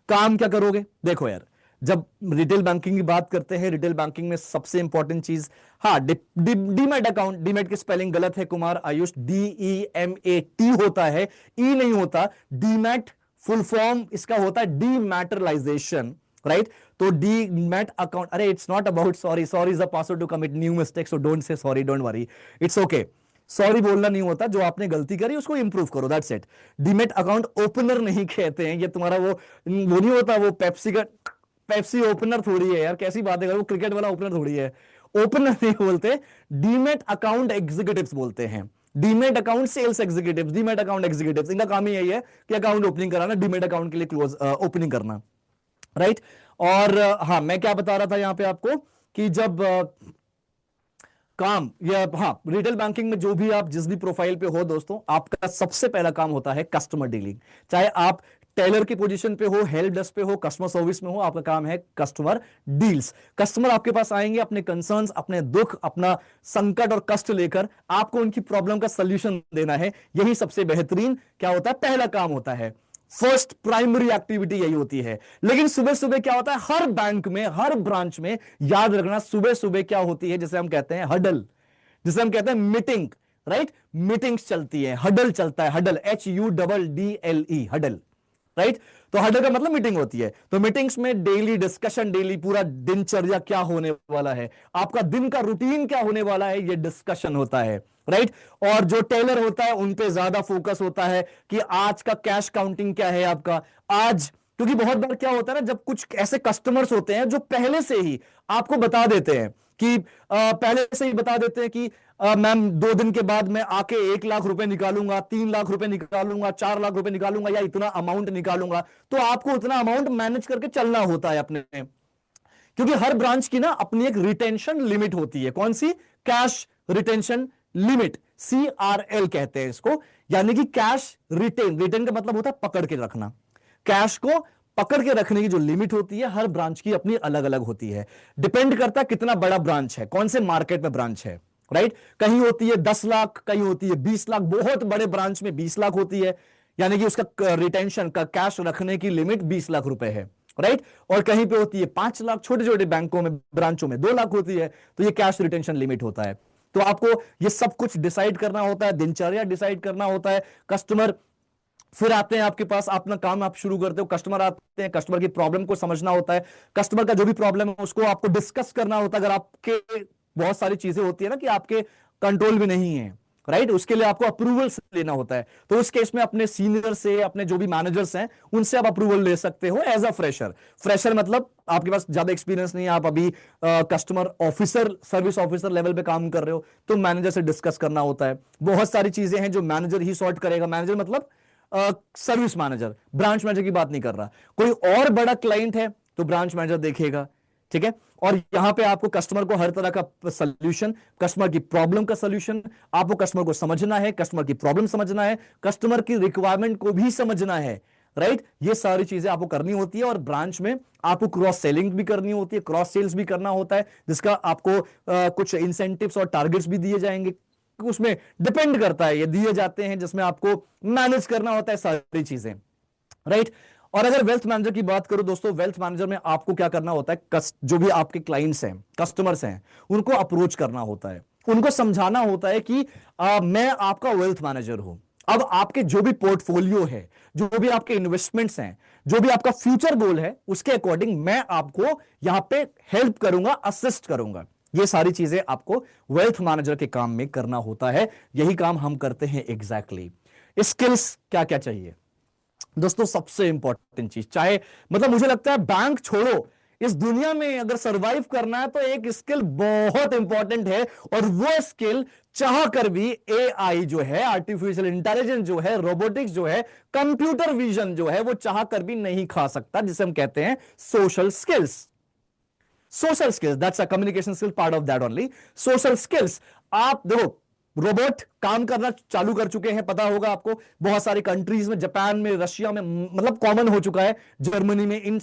काम क्या करोगे? देखो यार, जब रिटेल बैंकिंग की बात करते हैं, रिटेल बैंकिंग में सबसे इंपॉर्टेंट चीज, हाँ, डीमैट अकाउंट, डीमैट की स्पेलिंग गलत है कुमार आयुष, DEMAT होता है, ई नहीं होता। डीमैट फुल फॉर्म इसका होता है डीमैटरलाइजेशन, राइट। तो डीमैट अकाउंट, अरे it's not about sorry, sorry is a password to commit new mistake, so don't say sorry, don't worry, it's okay. Sorry बोलना नहीं होता, जो आपने गलती करी उसको इंप्रूव करो, that's it. Demat account opener नहीं कहते हैं, ये तुम्हारा वो नहीं होता, वो पेप्सी का पेप्सी ओपनर थोड़ी है यार, कैसी बातें कर, वो क्रिकेट वाला ओपनर थोड़ी है, ओपनर नहीं बोलते, डीमेट अकाउंट एग्जीक्यूटिव्स बोलते हैं। Demat account sales executive, demat account executive, इनका काम ही यही है कि अकाउंट ओपनिंग कराना, डीमेट अकाउंट के लिए क्लोज ओपनिंग करना, राइट। और हाँ, मैं क्या बता रहा था यहां पे आपको कि जब काम, या हाँ, रिटेल बैंकिंग में जो भी आप जिस भी प्रोफाइल पे हो दोस्तों, आपका सबसे पहला काम होता है कस्टमर डीलिंग। चाहे आप टेलर की पोजीशन पे हो, हेल्प डेस्क पे हो, कस्टमर सर्विस में हो, आपका काम है कस्टमर डील्स। कस्टमर आपके पास आएंगे अपने कंसर्न्स, अपने दुख, अपना संकट और कष्ट लेकर, आपको उनकी प्रॉब्लम का सॉल्यूशन देना है। यही सबसे बेहतरीन क्या होता है, पहला काम होता है। फर्स्ट प्राइमरी एक्टिविटी यही होती है। लेकिन सुबह सुबह क्या होता है, हर बैंक में, हर ब्रांच में, याद रखना, सुबह सुबह क्या होती है, जिसे हम कहते हैं हडल, जिसे हम कहते हैं मीटिंग, राइट। मीटिंग्स चलती है, हडल चलता है, हडल, HUDDLE, हडल, राइट। तो हडल का मतलब मीटिंग होती है। तो मीटिंग्स में डेली डिस्कशन, डेली पूरा दिनचर्या क्या होने वाला है, आपका दिन का रूटीन क्या होने वाला है, ये डिस्कशन होता है, राइट। और जो टेलर होता है उन पे ज्यादा फोकस होता है कि आज का कैश काउंटिंग क्या है आपका आज, क्योंकि बहुत बार क्या होता है ना, जब कुछ ऐसे कस्टमर्स होते हैं जो पहले से ही आपको बता देते हैं कि पहले से ही बता देते हैं कि मैम 2 दिन के बाद मैं आके 1 लाख रुपए निकालूंगा, 3 लाख रुपए निकालूंगा, 4 लाख रुपए निकालूंगा या इतना अमाउंट निकालूंगा, तो आपको उतना अमाउंट मैनेज करके चलना होता है अपने, क्योंकि हर ब्रांच की ना अपनी एक रिटेंशन लिमिट होती है। कौन सी? कैश रिटेंशन लिमिट, CRL कहते हैं इसको, यानी कि कैश रिटेन। रिटेन का मतलब होता है पकड़ के रखना। कैश को पकड़ के रखने की जो लिमिट होती है हर ब्रांच की अपनी अलग अलग होती है। डिपेंड करता है कितना बड़ा ब्रांच है, कौन से मार्केट में ब्रांच है, राइट। कहीं होती है 10 लाख, कहीं होती है 20 लाख, बहुत बड़े ब्रांच में 20 लाख होती है, यानी कि उसका रिटेंशन का कैश रखने की लिमिट 20 लाख रुपए है, राइट। और कहीं पे होती है 5 लाख, छोटे छोटे बैंकों में ब्रांचों में 2 लाख होती है, तो ये कैश रिटेंशन लिमिट होता है। तो आपको ये सब कुछ डिसाइड करना होता है, दिनचर्या डिसाइड करना होता है। कस्टमर फिर आते हैं आपके पास, अपना काम आप शुरू करते हो, कस्टमर आते हैं, कस्टमर की प्रॉब्लम को समझना होता है, कस्टमर का जो भी प्रॉब्लम है उसको आपको डिस्कस करना होता है। अगर आपके बहुत सारी चीजें होती है ना कि आपके कंट्रोल भी नहीं है, राइट, उसके लिए आपको अप्रूवल लेना होता है। तो उस केस में अपने सीनियर से, अपने जो भी मैनेजर्स हैं उनसे आप अप्रूवल ले सकते हो एज अ फ्रेशर। फ्रेशर मतलब आपके पास ज्यादा एक्सपीरियंस नहीं है, आप अभी customer officer, service officer level पे काम कर रहे हो, तो मैनेजर से डिस्कस करना होता है। बहुत सारी चीजें हैं जो मैनेजर ही सॉर्ट करेगा। मैनेजर मतलब सर्विस मैनेजर, ब्रांच मैनेजर की बात नहीं कर रहा। कोई और बड़ा क्लाइंट है तो ब्रांच मैनेजर देखेगा, ठीक है। और यहां पे आपको कस्टमर को हर तरह का सॉल्यूशन, कस्टमर की प्रॉब्लम का सॉल्यूशन, आपको कस्टमर को समझना है, कस्टमर की प्रॉब्लम समझना है, कस्टमर की रिक्वायरमेंट को भी समझना है, राइट। ये सारी चीजें आपको करनी होती है। और ब्रांच में आपको क्रॉस सेलिंग भी करनी होती है, क्रॉस सेल्स भी करना होता है, जिसका आपको कुछ इंसेंटिव्स और टारगेट्स भी दिए जाएंगे, उसमें डिपेंड करता है, ये दिए जाते हैं, जिसमें आपको मैनेज करना होता है सारी चीजें, राइट। और अगर वेल्थ मैनेजर की बात करो दोस्तों, वेल्थ मैनेजर में आपको क्या करना होता है, जो भी आपके क्लाइंट्स हैं, कस्टमर्स हैं, उनको अप्रोच करना होता है, उनको समझाना होता है कि मैं आपका वेल्थ मैनेजर हूं। अब आपके जो भी पोर्टफोलियो है, जो भी आपके इन्वेस्टमेंट्स हैं, जो भी आपका फ्यूचर गोल है, उसके अकॉर्डिंग मैं आपको यहां पे हेल्प करूंगा, असिस्ट करूंगा। ये सारी चीजें आपको वेल्थ मैनेजर के काम में करना होता है। यही काम हम करते हैं एग्जैक्टली। स्किल्स क्या क्या चाहिए दोस्तों? सबसे इंपॉर्टेंट चीज, चाहे मतलब मुझे लगता है बैंक छोड़ो, इस दुनिया में अगर सरवाइव करना है तो एक स्किल बहुत इंपॉर्टेंट है, और वो स्किल चाह कर भी AI जो है, आर्टिफिशियल इंटेलिजेंस जो है, रोबोटिक्स जो है, कंप्यूटर विजन जो है, वो चाह कर भी नहीं खा सकता, जिसे हम कहते हैं social skills. Social skills, that's a communication skill, part of that only. Social skills, आप देखो रोबोट काम करना चालू कर चुके हैं, पता होगा आपको, बहुत सारी कंट्रीज में, जापान में, रशिया में, मतलब कॉमन हो चुका है, जर्मनी में, इन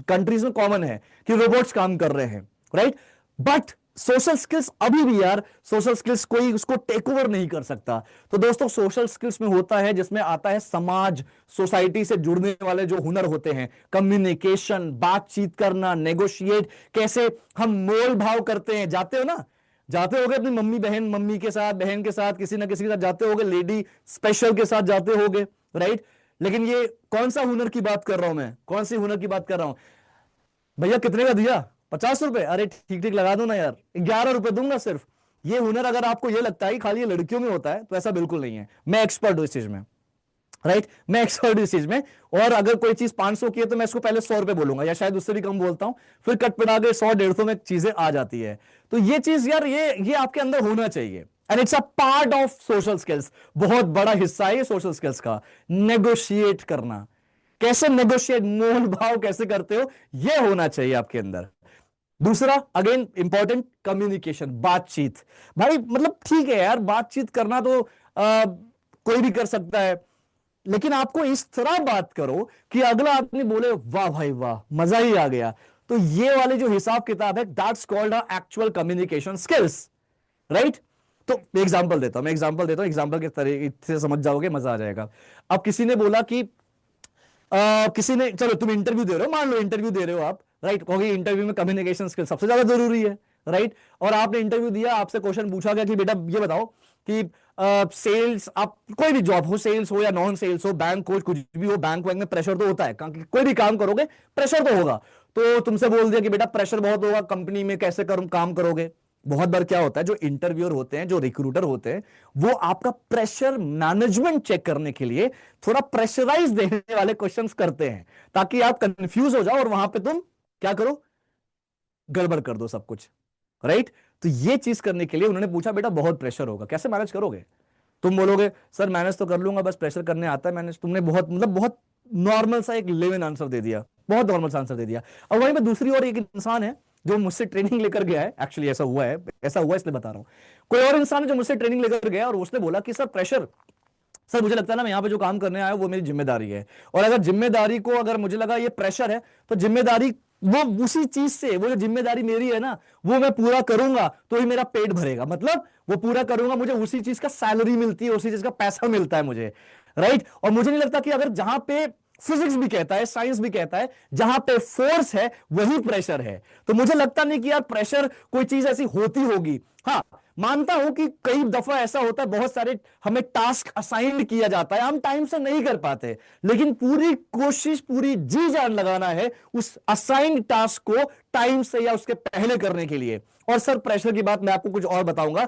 कंट्रीज में कॉमन है कि रोबोट्स काम कर रहे हैं, राइट। बट सोशल स्किल्स अभी भी यार, सोशल स्किल्स कोई उसको टेक ओवर नहीं कर सकता। तो दोस्तों सोशल स्किल्स में होता है, जिसमें आता है समाज, सोसाइटी से जुड़ने वाले जो हुनर होते हैं, कम्युनिकेशन, बातचीत करना, नेगोशिएट, कैसे हम मोल भाव करते हैं। जाते हो ना, जाते होगे अपनी मम्मी बहन, मम्मी के साथ, बहन के साथ, किसी ना किसी के साथ जाते होगे, लेडी स्पेशल के साथ जाते होगे, राइट। लेकिन ये कौन सा हुनर की बात कर रहा हूं मैं, कौन सी हुनर की बात कर रहा हूं? भैया कितने का दिया? 50 रुपए? अरे ठीक ठीक लगा दो ना यार, 11 रुपए दूंगा सिर्फ। ये हुनर अगर आपको ये लगता है कि खाली ये लड़कियों में होता है, तो ऐसा बिल्कुल नहीं है। मैं एक्सपर्ट हूं इस चीज में, राइट, मैं एक्सपर्ट इस चीज में। और अगर कोई चीज 500 की है तो मैं इसको पहले 100 रुपए बोलूंगा, या शायद उससे भी कम बोलता हूं, फिर कट पिटा के 100 150 में चीजें आ जाती है। तो ये चीज यार, ये आपके अंदर होना चाहिए, and it's a part of social skills. बहुत बड़ा हिस्सा है ये सोशल स्किल्स का, नेगोशिएट करना। कैसे नेगोशिएट, मोल भाव कैसे करते हो, ये होना चाहिए आपके अंदर। दूसरा अगेन इंपॉर्टेंट, कम्युनिकेशन, बातचीत। भाई मतलब ठीक है यार, बातचीत करना तो कोई भी कर सकता है, लेकिन आपको इस तरह बात करो कि अगला आदमी बोले वाह भाई वाह, मजा ही आ गया। तो ये वाले जो हिसाब किताब है, that's called actual communication skills, right. तो एग्जांपल देता हूं, मैं एग्जांपल देता हूं, एग्जांपल के तरीके से समझ जाओगे, मजा आ जाएगा। अब किसी ने बोला कि किसी ने, चलो तुम इंटरव्यू दे रहे हो, मान लो इंटरव्यू दे रहे हो आप, राइट, क्योंकि इंटरव्यू में कम्युनिकेशन स्किल सबसे ज्यादा जरूरी है, राइट। और आपने इंटरव्यू दिया, आपसे क्वेश्चन पूछा गया कि बेटा ये बताओ कि सेल्स, आप कोई भी जॉब हो, सेल्स हो या नॉन सेल्स हो, बैंक हो, कुछ भी हो, बैंक वैंक में प्रेशर तो होता है, कोई भी काम करोगे प्रेशर तो होगा। तो तुमसे बोल दिया कि बेटा प्रेशर बहुत होगा कंपनी में, कैसे करूं, काम करोगे। बहुत बार क्या होता है, जो इंटरव्यूअर होते हैं, जो रिक्रूटर होते हैं, वो आपका प्रेशर मैनेजमेंट चेक करने के लिए थोड़ा प्रेशराइज देने वाले क्वेश्चंस करते हैं, ताकि आप कंफ्यूज हो जाओ और वहां पे तुम क्या करो, गड़बड़ कर दो सब कुछ, राइट। तो ये चीज करने के लिए उन्होंने पूछा बेटा बहुत प्रेशर होगा, कैसे मैनेज करोगे? तुम बोलोगे सर मैनेज तो कर लूंगा, बस प्रेशर करने आता है मैनेज। तुमने बहुत मतलब बहुत नॉर्मल सा एक लिव इन आंसर दे दिया, बहुत नॉर्मल सा आंसर दे दिया। और वहीं पे दूसरी ओर एक इंसान है जो मुझसे ट्रेनिंग लेकर गया है, एक्चुअली ऐसा हुआ है, ऐसा हुआ इसलिए बता रहा हूं। कोई और इंसान है जो मुझसे ट्रेनिंग लेकर गया और उसने बोला कि सर प्रेशर, सर मुझे लगता है ना मैं यहाँ पे जो काम करने आया हूं वो मेरी जिम्मेदारी है, और अगर जिम्मेदारी को अगर मुझे लगा ये प्रेशर है तो जिम्मेदारी वो उसी चीज से, वो जो जिम्मेदारी मेरी है ना वो मैं पूरा करूंगा तो ही मेरा पेट भरेगा, मतलब वो पूरा करूंगा, मुझे उसी चीज का सैलरी मिलती है, उसी चीज का पैसा मिलता है मुझे, राइट। और मुझे नहीं लगता कि अगर जहां पे फिजिक्स भी कहता है, साइंस भी कहता है, जहां पे फोर्स है वही प्रेशर है, तो मुझे लगता नहीं कि यार प्रेशर कोई चीज ऐसी होती होगी। हाँ, मानता हूं कि कई दफा ऐसा होता है, बहुत सारे हमें टास्क असाइन किया जाता है, हम टाइम से नहीं कर पाते, लेकिन पूरी कोशिश, पूरी जी जान लगाना है उस असाइंड टास्क को टाइम से या उसके पहले करने के लिए। और सर प्रेशर की बात मैं आपको कुछ और बताऊंगा।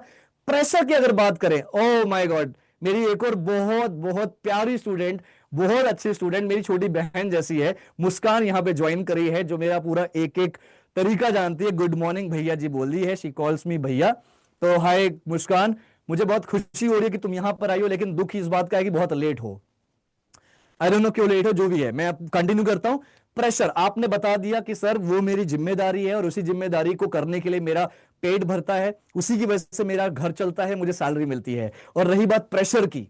प्रेशर की अगर बात करें, ओ माय गॉड, मेरी एक और बहुत बहुत प्यारी स्टूडेंट, बहुत अच्छी स्टूडेंट, मेरी छोटी बहन जैसी है, मुस्कान यहां पे ज्वाइन करी है, जो मेरा पूरा एक एक तरीका जानती है। गुड मॉर्निंग भैया जी बोल रही है, शी कॉल्स मी भैया। तो हाय मुस्कान, मुझे बहुत खुशी हो रही है कि तुम यहां पर आई हो, लेकिन दुख इस बात का है कि बहुत लेट हो। आई डोंट नो क्यों लेट हो, जो भी है मैं अब कंटिन्यू करता हूं। प्रेशर आपने बता दिया कि सर वो मेरी जिम्मेदारी है और उसी जिम्मेदारी को करने के लिए मेरा पेट भरता है, उसी की वजह से मेरा घर चलता है, मुझे सैलरी मिलती है। और रही बात प्रेशर की,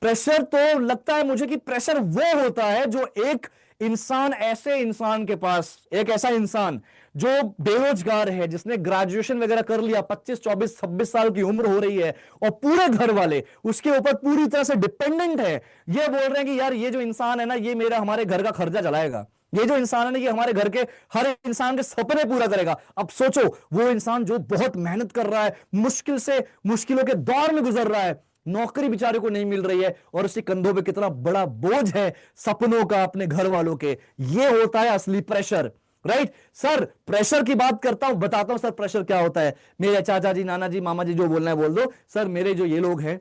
प्रेशर तो लगता है मुझे कि प्रेशर वो होता है जो एक इंसान, ऐसे इंसान के पास, एक ऐसा इंसान जो बेरोजगार है, जिसने ग्रेजुएशन वगैरह कर लिया, 25 24 26 साल की उम्र हो रही है, और पूरे घर वाले उसके ऊपर पूरी तरह से डिपेंडेंट है, ये बोल रहे हैं कि यार ये जो इंसान है ना ये मेरा, हमारे घर का खर्चा चलाएगा, ये जो इंसान है ना ये हमारे घर के हर इंसान के सपने पूरा करेगा। अब सोचो वो इंसान जो बहुत मेहनत कर रहा है, मुश्किल से मुश्किलों के दौर में गुजर रहा है, नौकरी बेचारे को नहीं मिल रही है, और उसके कंधों पे कितना बड़ा बोझ है सपनों का, अपने घर वालों के। ये होता है असली प्रेशर, राइट। सर प्रेशर की बात करता हूं, बताता हूं सर प्रेशर क्या होता है। मेरे चाचा जी, नाना जी, मामा जी, जो बोलना है बोल दो। सर मेरे जो ये लोग हैं,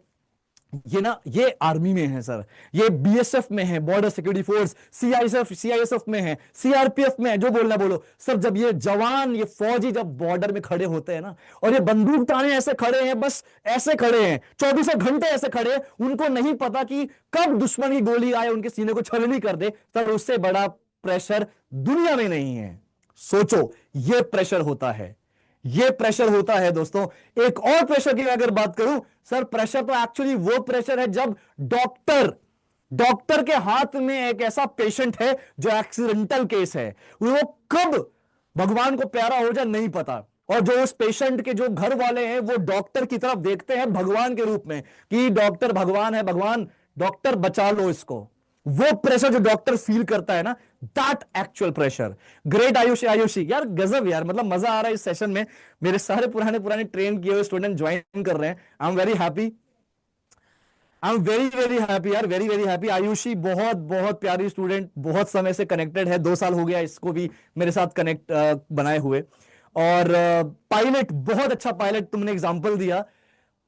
ये ना ये आर्मी में है सर, ये बीएसएफ में है, बॉर्डर सिक्योरिटी फोर्स, सीआईएसएफ में है, सीआरपीएफ में है, जो बोलना बोलो। सर जब ये जवान, ये फौजी जब बॉर्डर में खड़े होते हैं ना, और ये बंदूक ताने ऐसे खड़े हैं, बस ऐसे खड़े हैं, 24 घंटे ऐसे खड़े हैं, उनको नहीं पता कि कब दुश्मन की गोली आए उनके सीने को छलनी कर दे, सर उससे बड़ा प्रेशर दुनिया में नहीं है। सोचो, ये प्रेशर होता है, ये प्रेशर होता है दोस्तों। एक और प्रेशर की अगर बात करूं, सर प्रेशर तो एक्चुअली वो प्रेशर है जब डॉक्टर, डॉक्टर के हाथ में एक ऐसा पेशेंट है जो एक्सीडेंटल केस है, वो कब भगवान को प्यारा हो जाए नहीं पता, और जो उस पेशेंट के जो घर वाले हैं वो डॉक्टर की तरफ देखते हैं भगवान के रूप में कि डॉक्टर भगवान है, भगवान डॉक्टर बचा लो इसको। वो प्रेशर जो डॉक्टर फील करता है ना, that actual pressure. Great Ayushi, Ayushi यार गजब यार, मतलब मजा आ रहा है इस सेशन में। मेरे सारे पुराने पुराने ट्रेन किए हुए स्टूडेंट ज्वाइन कर रहे हैं। आई am very happy, I am very very happy यार, वेरी वेरी हैप्पी। आयुषी बहुत बहुत प्यारी स्टूडेंट, बहुत समय से कनेक्टेड है, 2 साल हो गया इसको भी मेरे साथ कनेक्ट बनाए हुए। और पायलट, बहुत अच्छा पायलट तुमने एग्जांपल दिया।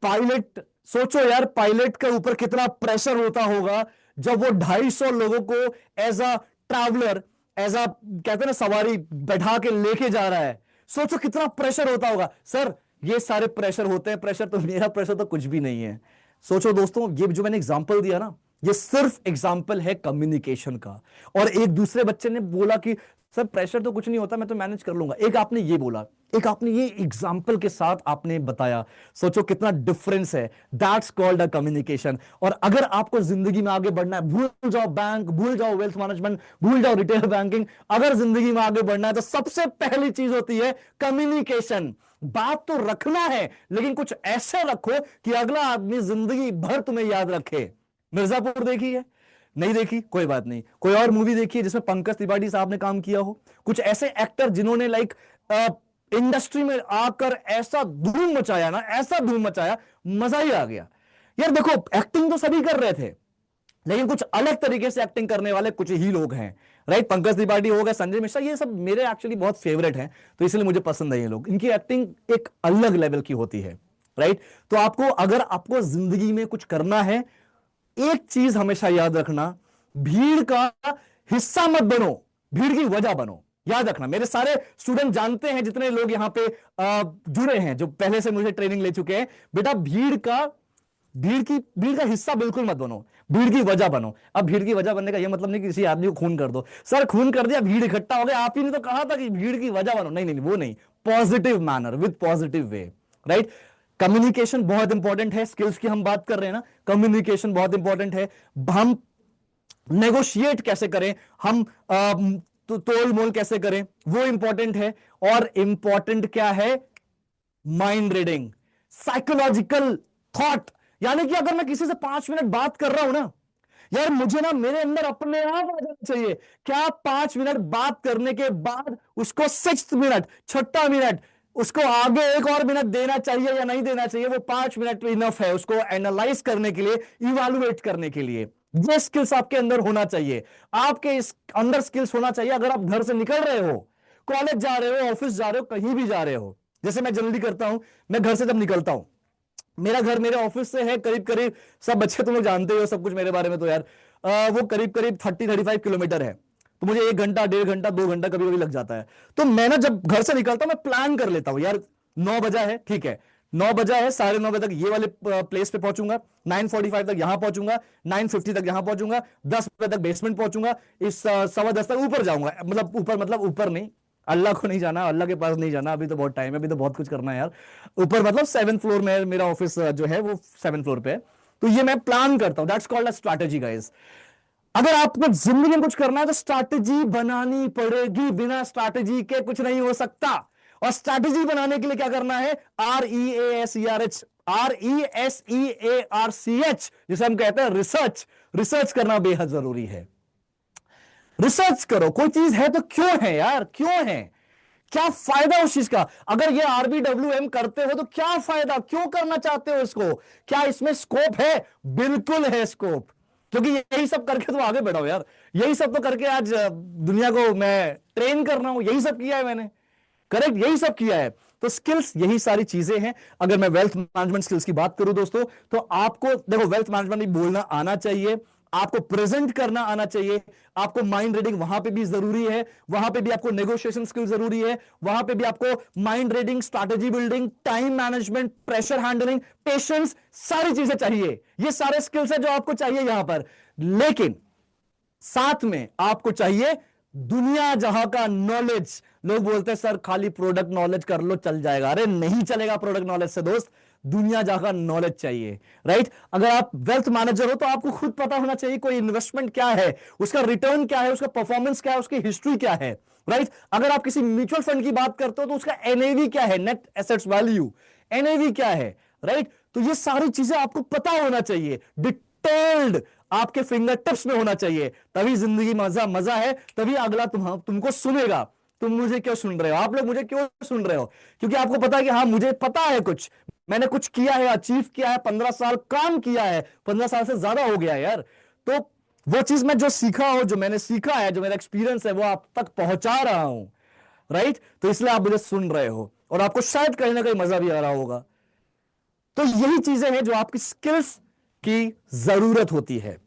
पायलट, सोचो यार पायलट के ऊपर कितना प्रेशर होता होगा जब वो 250 लोगों को as a traveller, as a कहते हैं ना सवारी, बैठा के लेके जा रहा है। सोचो कितना प्रेशर होता होगा। सर ये सारे प्रेशर होते हैं, प्रेशर तो, मेरा प्रेशर तो कुछ भी नहीं है। सोचो दोस्तों, ये जो मैंने एग्जांपल दिया ना, ये सिर्फ एग्जांपल है कम्युनिकेशन का। और एक दूसरे बच्चे ने बोला कि सर प्रेशर तो कुछ नहीं होता, मैं तो मैनेज कर लूंगा। एक आपने ये बोला, एक आपने ये एग्जांपल के साथ आपने बताया। सोचो कितना डिफरेंस है। That's called a communication. और अगर आपको जिंदगी में आगे बढ़ना है, भूल जाओ बैंक, भूल जाओ वेल्थ मैनेजमेंट, भूल जाओ रिटेल बैंकिंग, अगर जिंदगी में आगे बढ़ना है तो सबसे पहली चीज होती है कम्युनिकेशन। बात तो रखना है, लेकिन कुछ ऐसे रखो कि अगला आदमी जिंदगी भर तुम्हें याद रखे। मिर्जापुर देखी है? नहीं देखी, कोई बात नहीं। कोई और मूवी देखी है जिसमें पंकज त्रिपाठी साहब ने काम किया हो? कुछ ऐसे एक्टर जिन्होंने लाइक इंडस्ट्री में आकर ऐसा धूम मचाया ना, ऐसा धूम मचाया, मजा ही आ गया यार। देखो एक्टिंग तो सभी कर रहे थे, लेकिन कुछ अलग तरीके से एक्टिंग करने वाले कुछ ही लोग हैं, राइट। पंकज त्रिपाठी हो गए, संजय मिश्रा, ये सब मेरे एक्चुअली बहुत फेवरेट हैं, तो इसलिए मुझे पसंद है ये लोग। इनकी एक्टिंग एक अलग लेवल की होती है, राइट। तो आपको, अगर आपको जिंदगी में कुछ करना है, एक चीज हमेशा याद रखना, भीड़ का हिस्सा मत बनो, भीड़ की वजह बनो। याद रखना, मेरे सारे स्टूडेंट जानते हैं, जितने लोग यहाँ पे जुड़े हैं, जो पहले से मुझे ट्रेनिंग ले चुके हैं, बेटा भीड़ का हिस्सा बिल्कुल मत बनो, भीड़ की वजह बनो। अब भीड़ की वजह बनने का यह मतलब नहीं कि किसी आदमी को खून कर दो, सर खून कर दिया, भीड़ इकट्ठा हो गया, आप ही ने तो कहा था कि भीड़ की वजह बनो। नहीं नहीं नहीं, वो नहीं, positive manner with positive way, right. Communication बहुत इंपॉर्टेंट है, स्किल्स की हम बात कर रहे हैं ना, कम्युनिकेशन बहुत इंपॉर्टेंट है। हम नेगोशिएट कैसे करें, हम तो तोल मोल कैसे करें, वो इंपॉर्टेंट है। और इंपॉर्टेंट क्या है, माइंड रीडिंग, साइकोलॉजिकल थॉट। यानी कि अगर मैं किसी से 5 मिनट बात कर रहा हूं ना यार, मुझे ना मेरे अंदर अपने आप आ जाना चाहिए, क्या 5 मिनट बात करने के बाद उसको 6th मिनट, छठा मिनट, उसको आगे एक और मिनट देना चाहिए या नहीं देना चाहिए, वो 5 मिनट इनफ है उसको एनालाइज करने के लिए, इवैल्यूएट करने के लिए। ये स्किल्स आपके अंदर होना चाहिए, आपके इस अंदर स्किल्स होना चाहिए। अगर आप घर से निकल रहे हो, कॉलेज जा रहे हो, ऑफिस जा रहे हो, कहीं भी जा रहे हो, जैसे मैं जल्दी करता हूं, मैं घर से जब निकलता हूं, मेरा घर मेरे ऑफिस से है करीब करीब, सब बच्चे तुम लोग जानते हो सब कुछ मेरे बारे में तो यार, वो करीब करीब 30-35 किलोमीटर है। तो मुझे 1 घंटा, 1.5 घंटा, 2 घंटा कभी कभी लग जाता है। तो मैं ना जब घर से निकलता हूं, मैं प्लान कर लेता हूं यार, 9 बजा है, ठीक है, 9 बजा है, 9:30 तक ये वाले प्लेस पे पहुंचूंगा, 9:45 तक यहां पहुंचूंगा, 9:50 तक यहां पहुंचूंगा, 10 बजे तक बेसमेंट पहुंचूंगा, इस 10:15 तक ऊपर जाऊंगा, मतलब ऊपर नहीं, अल्लाह को नहीं जाना, अल्लाह के पास नहीं जाना, अभी तो बहुत टाइम है, अभी तो बहुत कुछ करना है यार। ऊपर मतलब 7th फ्लोर में मेरा ऑफिस जो है वो 7th फ्लोर पे है। तो ये मैं प्लान करता हूं, that's called a strategy guys. अगर आपको जिंदगी में कुछ करना है तो स्ट्रैटेजी बनानी पड़ेगी, बिना स्ट्रैटेजी के कुछ नहीं हो सकता। और स्ट्रैटेजी बनाने के लिए क्या करना है, RESEARCH, जिसे हम कहते हैं रिसर्च। रिसर्च करना बेहद जरूरी है। रिसर्च करो, कोई चीज है तो क्यों है यार, क्यों है, क्या फायदा उस चीज का। अगर ये RBWM करते हो तो क्या फायदा, क्यों करना चाहते हो इसको, क्या इसमें स्कोप है, बिल्कुल है स्कोप। क्योंकि यही सब करके तो आगे बढ़ाओ यार, यही सब तो करके आज दुनिया को मैं ट्रेन कर रहा हूं, यही सब किया है मैंने, करेक्ट, यही सब किया है। तो स्किल्स यही सारी चीजें हैं। अगर मैं वेल्थ मैनेजमेंट स्किल्स की बात करूं दोस्तों, तो आपको देखो वेल्थ मैनेजमेंट भी बोलना आना चाहिए, आपको प्रेजेंट करना आना चाहिए, आपको माइंड रीडिंग वहां पे भी जरूरी है, वहां पे भी आपको नेगोशिएशन स्किल जरूरी है, वहां पे भी आपको mind reading, strategy building, time management, pressure handling, patience, सारी चीजें चाहिए। ये सारे स्किल्स है जो आपको चाहिए यहां पर। लेकिन साथ में आपको चाहिए दुनिया जहां का नॉलेज। लोग बोलते हैं सर खाली प्रोडक्ट नॉलेज कर लो चल जाएगा, अरे नहीं चलेगा प्रोडक्ट नॉलेज से दोस्त, दुनिया जहां का नॉलेज चाहिए, राइट। अगर आप वेल्थ मैनेजर हो तो आपको खुद पता होना चाहिए कोई इन्वेस्टमेंट क्या है, उसका रिटर्न क्या है, उसका परफॉर्मेंस क्या है, उसकी हिस्ट्री क्या है, राइट। अगर आप किसी म्यूचुअल फंड की बात करते हो तो उसका एनएवी क्या है, नेट एसेट्स वैल्यू, एनएवी क्या है, राइट। तो ये सारी चीजें आपको पता होना चाहिए, डिटेल्ड आपके फिंगर टिप्स में होना चाहिए, तभी जिंदगी मजा मजा है, तभी अगला तुमको सुनेगा। तुम मुझे क्यों सुन रहे हो, आप लोग मुझे क्यों सुन रहे हो, क्योंकि आपको पता है कि हाँ मुझे पता है कुछ, मैंने कुछ किया है, अचीव किया है, 15 साल काम किया है, 15 साल से ज्यादा हो गया है यार। तो वो चीज मैं जो सीखा हो, जो मैंने सीखा है, जो मेरा एक्सपीरियंस है, वो आप तक पहुंचा रहा हूं, राइट। तो इसलिए आप मुझे सुन रहे हो और आपको शायद कहीं ना कहीं मजा भी आ रहा होगा। तो यही चीजें हैं जो आपकी स्किल्स की जरूरत होती है।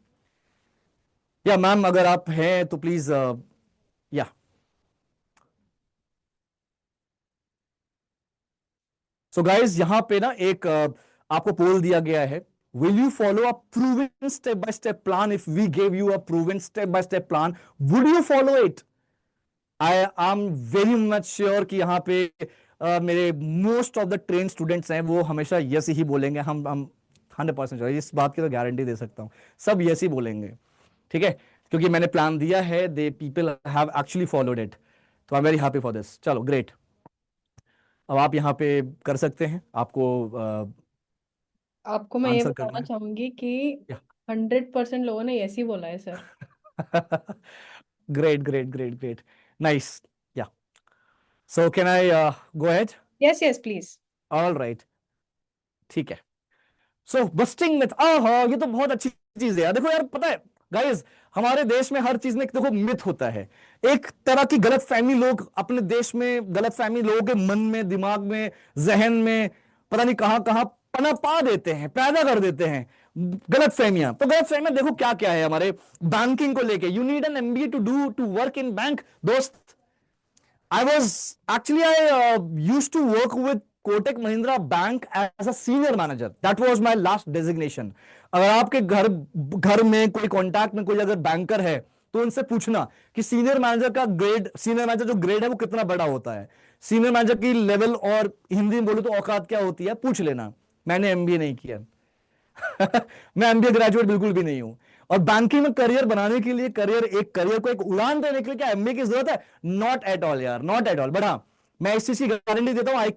या मैम अगर आप हैं तो प्लीज, या सो गाइस यहां पे ना एक आपको पोल दिया गया है, will you follow a proven step by step plan, if we give you a proven step by step plan, would you follow it. I am very much sure कि यहाँ पे मेरे most of the train students हैं, वो हमेशा yes he बोलेंगे। हम 100% sure, इस बात की तो गारंटी दे सकता हूँ, सब यस ही बोलेंगे, ठीक है, क्योंकि मैंने प्लान दिया है, they people have actually followed it. तो I am very happy for this. चलो ग्रेट, अब आप यहाँ पे कर सकते हैं, आपको आपको मैं ये आंसर करना बताना है चाहूंगी कि या 100% लोगों ने यस ही बोला है sir. Great great great great, nice, yeah so can I go ahead. Yes yes please. All right, ठीक है। सो बस्टिंग मिथ, ये तो बहुत अच्छी चीज है यार। देखो यार, पता है गाइस, हमारे देश में हर चीज में एक देखो मिथ होता है, एक तरह की गलत फहमी लोग अपने देश में, गलत फहमी लोगों के मन में, दिमाग में, जहन में, पता नहीं कहां कहां पनपा देते हैं, पैदा कर देते हैं गलत फहमियां। तो गलत फहमियां देखो क्या क्या है हमारे बैंकिंग को लेके, you need an MBA to work in bank दोस्त, I was actually I used to work with Kotak Mahindra Bank as a senior manager. That was my last designation. अगर आपके घर घर में कोई कांटेक्ट में कोई अगर बैंकर है तो उनसे पूछना कि सीनियर मैनेजर का ग्रेड, सीनियर मैनेजर जो ग्रेड है वो कितना बड़ा होता है, सीनियर मैनेजर की लेवल और हिंदी में बोलो तो औकात क्या होती है, पूछ लेना। मैंने एमबीए नहीं किया। मैं एमबीए ग्रेजुएट बिल्कुल भी नहीं हूं। और बैंकिंग में करियर बनाने के लिए, करियर को एक उड़ान देने के लिए क्या एमबीए की जरूरत है? नॉट एट ऑल यार, नॉट एट ऑल। बट हाँ, मैं इस चीज की गारंटी देता हूं, I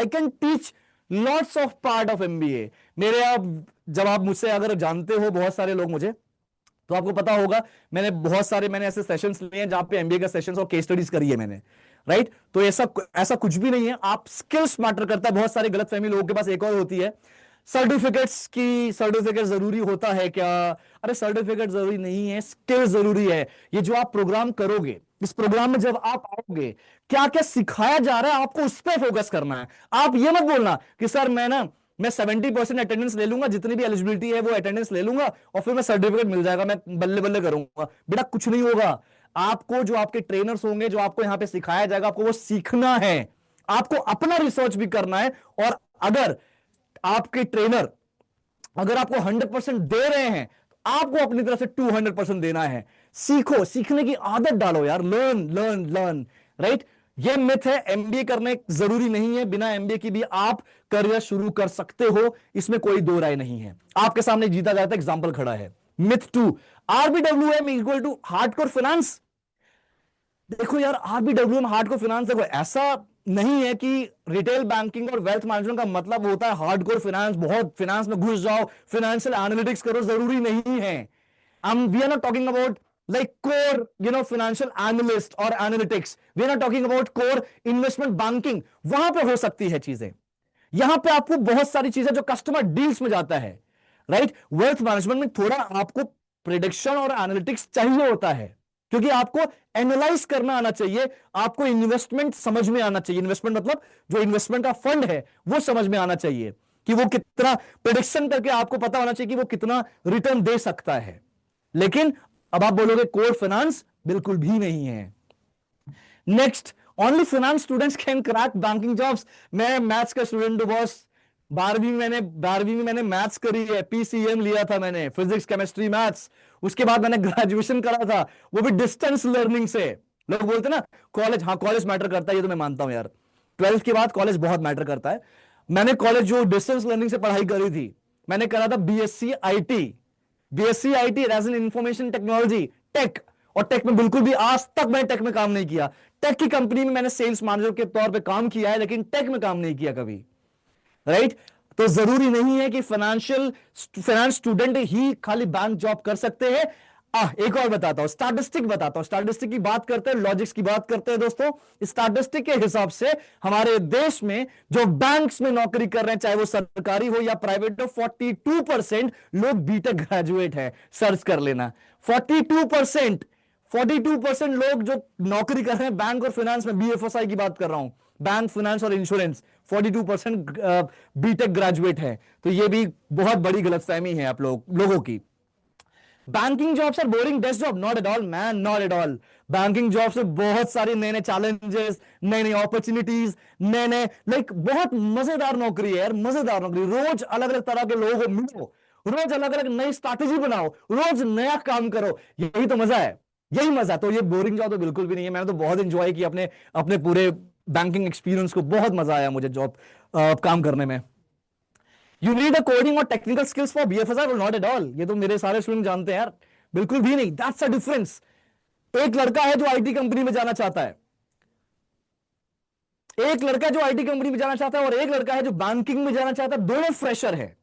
can teach lots of part of MBA. मेरे आप जब आप मुझसे अगर जानते हो बहुत सारे लोग मुझे, तो आपको पता होगा मैंने ऐसे सेशंस लिए हैं जहां पे एमबीए का सेशंस और केस स्टडीज करी है मैंने, राइट? तो ऐसा ऐसा कुछ भी नहीं है। आप स्किल्स मैटर करता है। बहुत सारे गलतफहमी लोगों के पास एक और होती है, सर्टिफिकेट जरूरी होता है क्या? अरे सर्टिफिकेट जरूरी नहीं है, स्किल जरूरी है। ये जो आप प्रोग्राम करोगे, इस प्रोग्राम में जब आप आओगे, क्या क्या सिखाया जा रहा है आपको उस पर फोकस करना है। आप ये मत बोलना कि सर मैं 70% अटेंडेंस ले लूंगा, जितनी भी एलिजिबिलिटी है वो अटेंडेंस ले लूंगा और फिर मैं सर्टिफिकेट मिल जाएगा, मैं बल्ले बल्ले करूंगा। बेटा कुछ नहीं होगा। आपको जो आपके ट्रेनर्स होंगे, जो आपको यहां पे सिखाया जाएगा, आपको वो सीखना है। आपको अपना रिसर्च भी करना है। और अगर आपके ट्रेनर अगर आपको 100% दे रहे हैं तो आपको अपनी तरफ से 200% देना है। सीखो, सीखने की आदत डालो यार। Learn learn learn, right? ये मिथ है, एमबीए करने जरूरी नहीं है, बिना एमबीए की भी आप करियर शुरू कर सकते हो, इसमें कोई दो राय नहीं है। आपके सामने जीता जाता एग्जाम्पल खड़ा है। Myth 2, RBWM equal to hardcore finance. देखो यार, आरबीडब्ल्यूएम हार्डकोर फाइनेंस, देखो ऐसा नहीं है कि रिटेल बैंकिंग और वेल्थ मैनेजमेंट का मतलब होता है हार्डकोर फाइनेंस, बहुत फाइनेंस में घुस जाओ, फाइनेंशियल एनालिटिक्स करो, जरूरी नहीं है। We are not talking about like core financial analyst or analytics. We are not talking about core investment banking. वहां पे हो सकती है चीजें। यहां पे आपको बहुत सारी चीजें जो कस्टमर डील्स में जाता है, राइट? वेल्थ मैनेजमेंट में थोड़ा आपको प्रिडिक्शन और एनालिटिक्स चाहिए होता है, क्योंकि आपको एनालाइज करना आना चाहिए, आपको इन्वेस्टमेंट समझ में आना चाहिए। इन्वेस्टमेंट मतलब जो इन्वेस्टमेंट का फंड है वो समझ में आना चाहिए कि वो कितना, प्रिडिक्शन करके आपको पता होना चाहिए कि वो कितना रिटर्न दे सकता है। लेकिन अब आप बोलोगे कोर फाइनेंस, बिल्कुल भी नहीं है। Next, only finance students can crack banking jobs. मैं मैथ्स का स्टूडेंट हूं बॉस। 12वीं में मैंने मैथ्स करी है, पीसीएम लिया था मैंने, फिजिक्स केमिस्ट्री मैथ्स। उसके बाद मैंने ग्रेजुएशन करा था, वो भी डिस्टेंस लर्निंग से। लोग बोलते ना कॉलेज, हाँ कॉलेज मैटर करता है, ये तो मैं मानता हूं यार। 12th के बाद कॉलेज बहुत मैटर करता है। मैंने कॉलेज जो डिस्टेंस लर्निंग से पढ़ाई करी थी, मैंने करा था BSc IT as an information technology, tech. और टेक में बिल्कुल भी आज तक मैंने टेक में काम नहीं किया। टेक की कंपनी में मैंने सेल्स मैनेजर के तौर पे काम किया है, लेकिन टेक में काम नहीं किया कभी, राइट? तो जरूरी नहीं है कि फाइनेंस स्टूडेंट ही खाली बैंक जॉब कर सकते हैं। एक और बताता हूं, स्टैटिस्टिक की बात करते हैं, लॉजिक्स की बात करते हैं दोस्तों। स्टैटिस्टिक के हिसाब से हमारे देश में जो बैंक्स में नौकरी कर रहे हैं, चाहे वो सरकारी हो या प्राइवेट हो, 42% लोग बीटेक ग्रेजुएट है। सर्च कर लेना, 42%। 42% लोग जो नौकरी कर रहे हैं बैंक और फाइनेंस में, बीएफएसआई की बात कर रहा हूं, बैंक, फाइनेंस और इंश्योरेंस, 42% बीटेक ग्रेजुएट है। तो ये भी बहुत बड़ी गलतफहमी है आप लोगों की। Banking jobs are boring desk job, not at all man, not at all. Banking job से बहुत सारे नए नए चैलेंजेस, नई नई अपॉर्चुनिटीज, नए नए बहुत मजेदार नौकरी है यार, मजेदार नौकरी। रोज अलग अलग तरह के लोगों को मिलो, रोज अलग अलग नई स्ट्रैटेजी बनाओ, रोज नया काम करो, यही तो मजा है, यही मजा। तो ये बोरिंग जॉब तो बिल्कुल भी नहीं है। मैंने तो बहुत इंजॉय किया अपने अपने पूरे बैंकिंग एक्सपीरियंस को, बहुत मजा आया मुझे जॉब काम करने में। यू नीड अ कोडिंग और technical skills for BFSI, not at all. ये तो मेरे सारे स्टूडेंट जानते हैं यार, बिल्कुल भी नहीं। That's a difference. एक लड़का है जो आईटी कंपनी में जाना चाहता है, एक लड़का जो आईटी कंपनी में जाना चाहता है, और एक लड़का है जो बैंकिंग में जाना चाहता है। दोनों फ्रेशर है,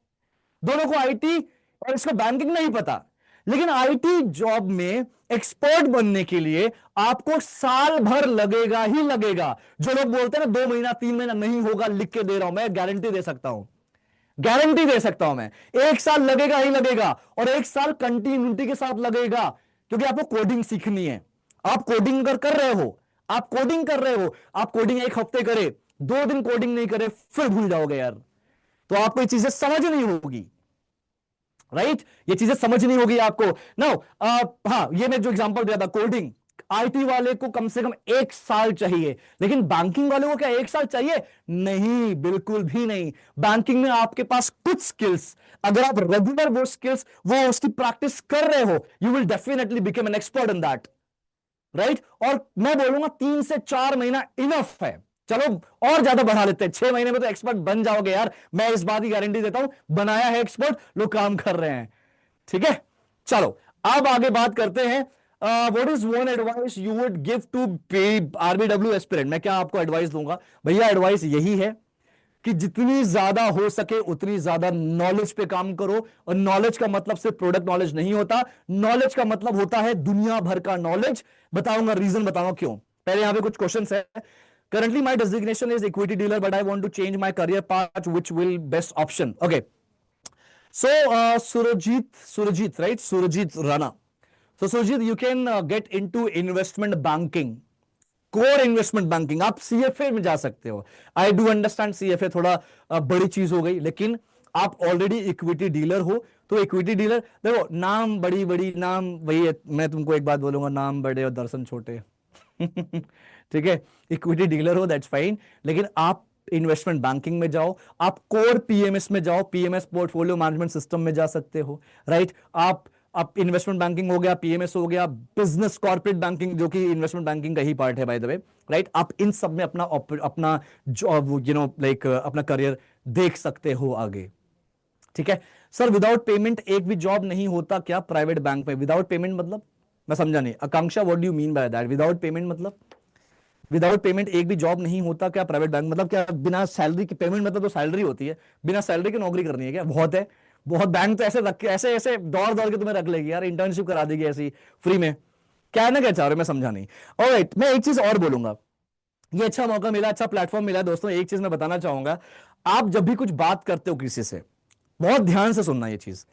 दोनों को आईटी और इसको बैंकिंग नहीं पता। लेकिन आईटी जॉब में एक्सपर्ट बनने के लिए आपको साल भर लगेगा ही लगेगा। जो लोग बोलते हैं ना 2 महीना 3 महीना, नहीं होगा, लिख के दे रहा हूं मैं, गारंटी दे सकता हूं, गारंटी दे सकता हूं मैं। 1 साल लगेगा ही लगेगा, और 1 साल कंटिन्यूटी के साथ लगेगा, क्योंकि आपको कोडिंग सीखनी है। आप कोडिंग अगर कर रहे हो, आप कोडिंग कर रहे हो, आप कोडिंग 1 हफ्ते करे, 2 दिन कोडिंग नहीं करे, फिर भूल जाओगे यार। तो आपको ये चीजें समझ नहीं होगी, राइट? ये चीजें समझ नहीं होगी आपको। नो हाँ, ये मैं जो एग्जांपल दिया था कोडिंग, आईटी वाले को कम से कम 1 साल चाहिए, लेकिन बैंकिंग वाले को क्या 1 साल चाहिए? नहीं, बिल्कुल भी नहीं। बैंकिंग में आपके पास कुछ स्किल्स, अगर आप रेगुलर वो स्किल्स, वो उसकी प्रैक्टिस कर रहे हो, you will definitely become an expert in that, right? और मैं बोलूंगा 3 से 4 महीना इनफ है। चलो और ज्यादा बढ़ा लेते हैं, 6 महीने में तो एक्सपर्ट बन जाओगे यार, मैं इस बात की गारंटी देता हूं। बनाया है एक्सपर्ट, लोग काम कर रहे हैं, ठीक है? चलो अब आगे बात करते हैं। What is one advice you would give to RBW aspirant? मैं क्या आपको एडवाइस दूंगा भैया? एडवाइस यही है कि जितनी ज्यादा हो सके उतनी ज्यादा नॉलेज पे काम करो। और नॉलेज का मतलब सिर्फ प्रोडक्ट नॉलेज नहीं होता, नॉलेज का मतलब होता है दुनिया भर का नॉलेज। बताऊंगा रीजन, बताऊंगा क्यों। पहले यहां पे कुछ क्वेश्चंस है। Currently, my designation is equity dealer, but I want to change my career path. Which will best option? Okay. So, Surajit, right? Surajit Rana. So, Surajit, you can get into investment banking. Core investment banking, आप CFA में जा सकते हो। आई do understand CFA थोड़ा बड़ी चीज हो गई, लेकिन आप ऑलरेडी इक्विटी डीलर हो, तो इक्विटी डीलर देखो, नाम बड़ी बड़ी नाम वही है। मैं तुमको एक बात बोलूंगा, नाम बड़े और दर्शन छोटे। ठीक है, इक्विटी डीलर हो दैट्स फाइन, लेकिन आप इन्वेस्टमेंट बैंकिंग में जाओ, आप कोर पीएमएस में जाओ, पीएमएस पोर्टफोलियो मैनेजमेंट सिस्टम में जा सकते हो, राइट? आप इन्वेस्टमेंट बैंकिंग हो गया, पीएमएस हो गया, बिजनेस कॉर्पोरेट बैंकिंग जो कि इन्वेस्टमेंट बैंकिंग का ही पार्ट है बाय द वे, राइट? आप इन सब में अपना जॉब, लाइक अपना करियर देख सकते हो आगे, ठीक है? सर विदाउट पेमेंट एक भी जॉब नहीं होता क्या प्राइवेट बैंक में? विदाउट पेमेंट मतलब मैं समझा नहीं। Akanksha, what do you mean by that? Without payment मतलब विदाउट पेमेंट एक भी जॉब नहीं होता क्या प्राइवेट बैंक? मतलब क्या बिना सैलरी की पेमेंट? मतलब तो सैलरी होती है, बिना सैलरी की नौकरी करनी है क्या? बहुत है, बहुत। बैंक तो ऐसे रख के ऐसे ऐसे दौड़ दौड़ के तुम्हें रख लेगी यार, इंटर्नशिप करा देगी ऐसी फ्री में। क्या है ना, क्या चाह रहे हो, मैं समझा नहीं। ऑलराइट, मैं एक चीज और बोलूंगा, ये अच्छा मौका मिला, अच्छा प्लेटफॉर्म मिला है दोस्तों। एक चीज मैं बताना चाहूंगा, आप जब भी कुछ बात करते हो किसी से, बहुत ध्यान से सुनना ये चीज।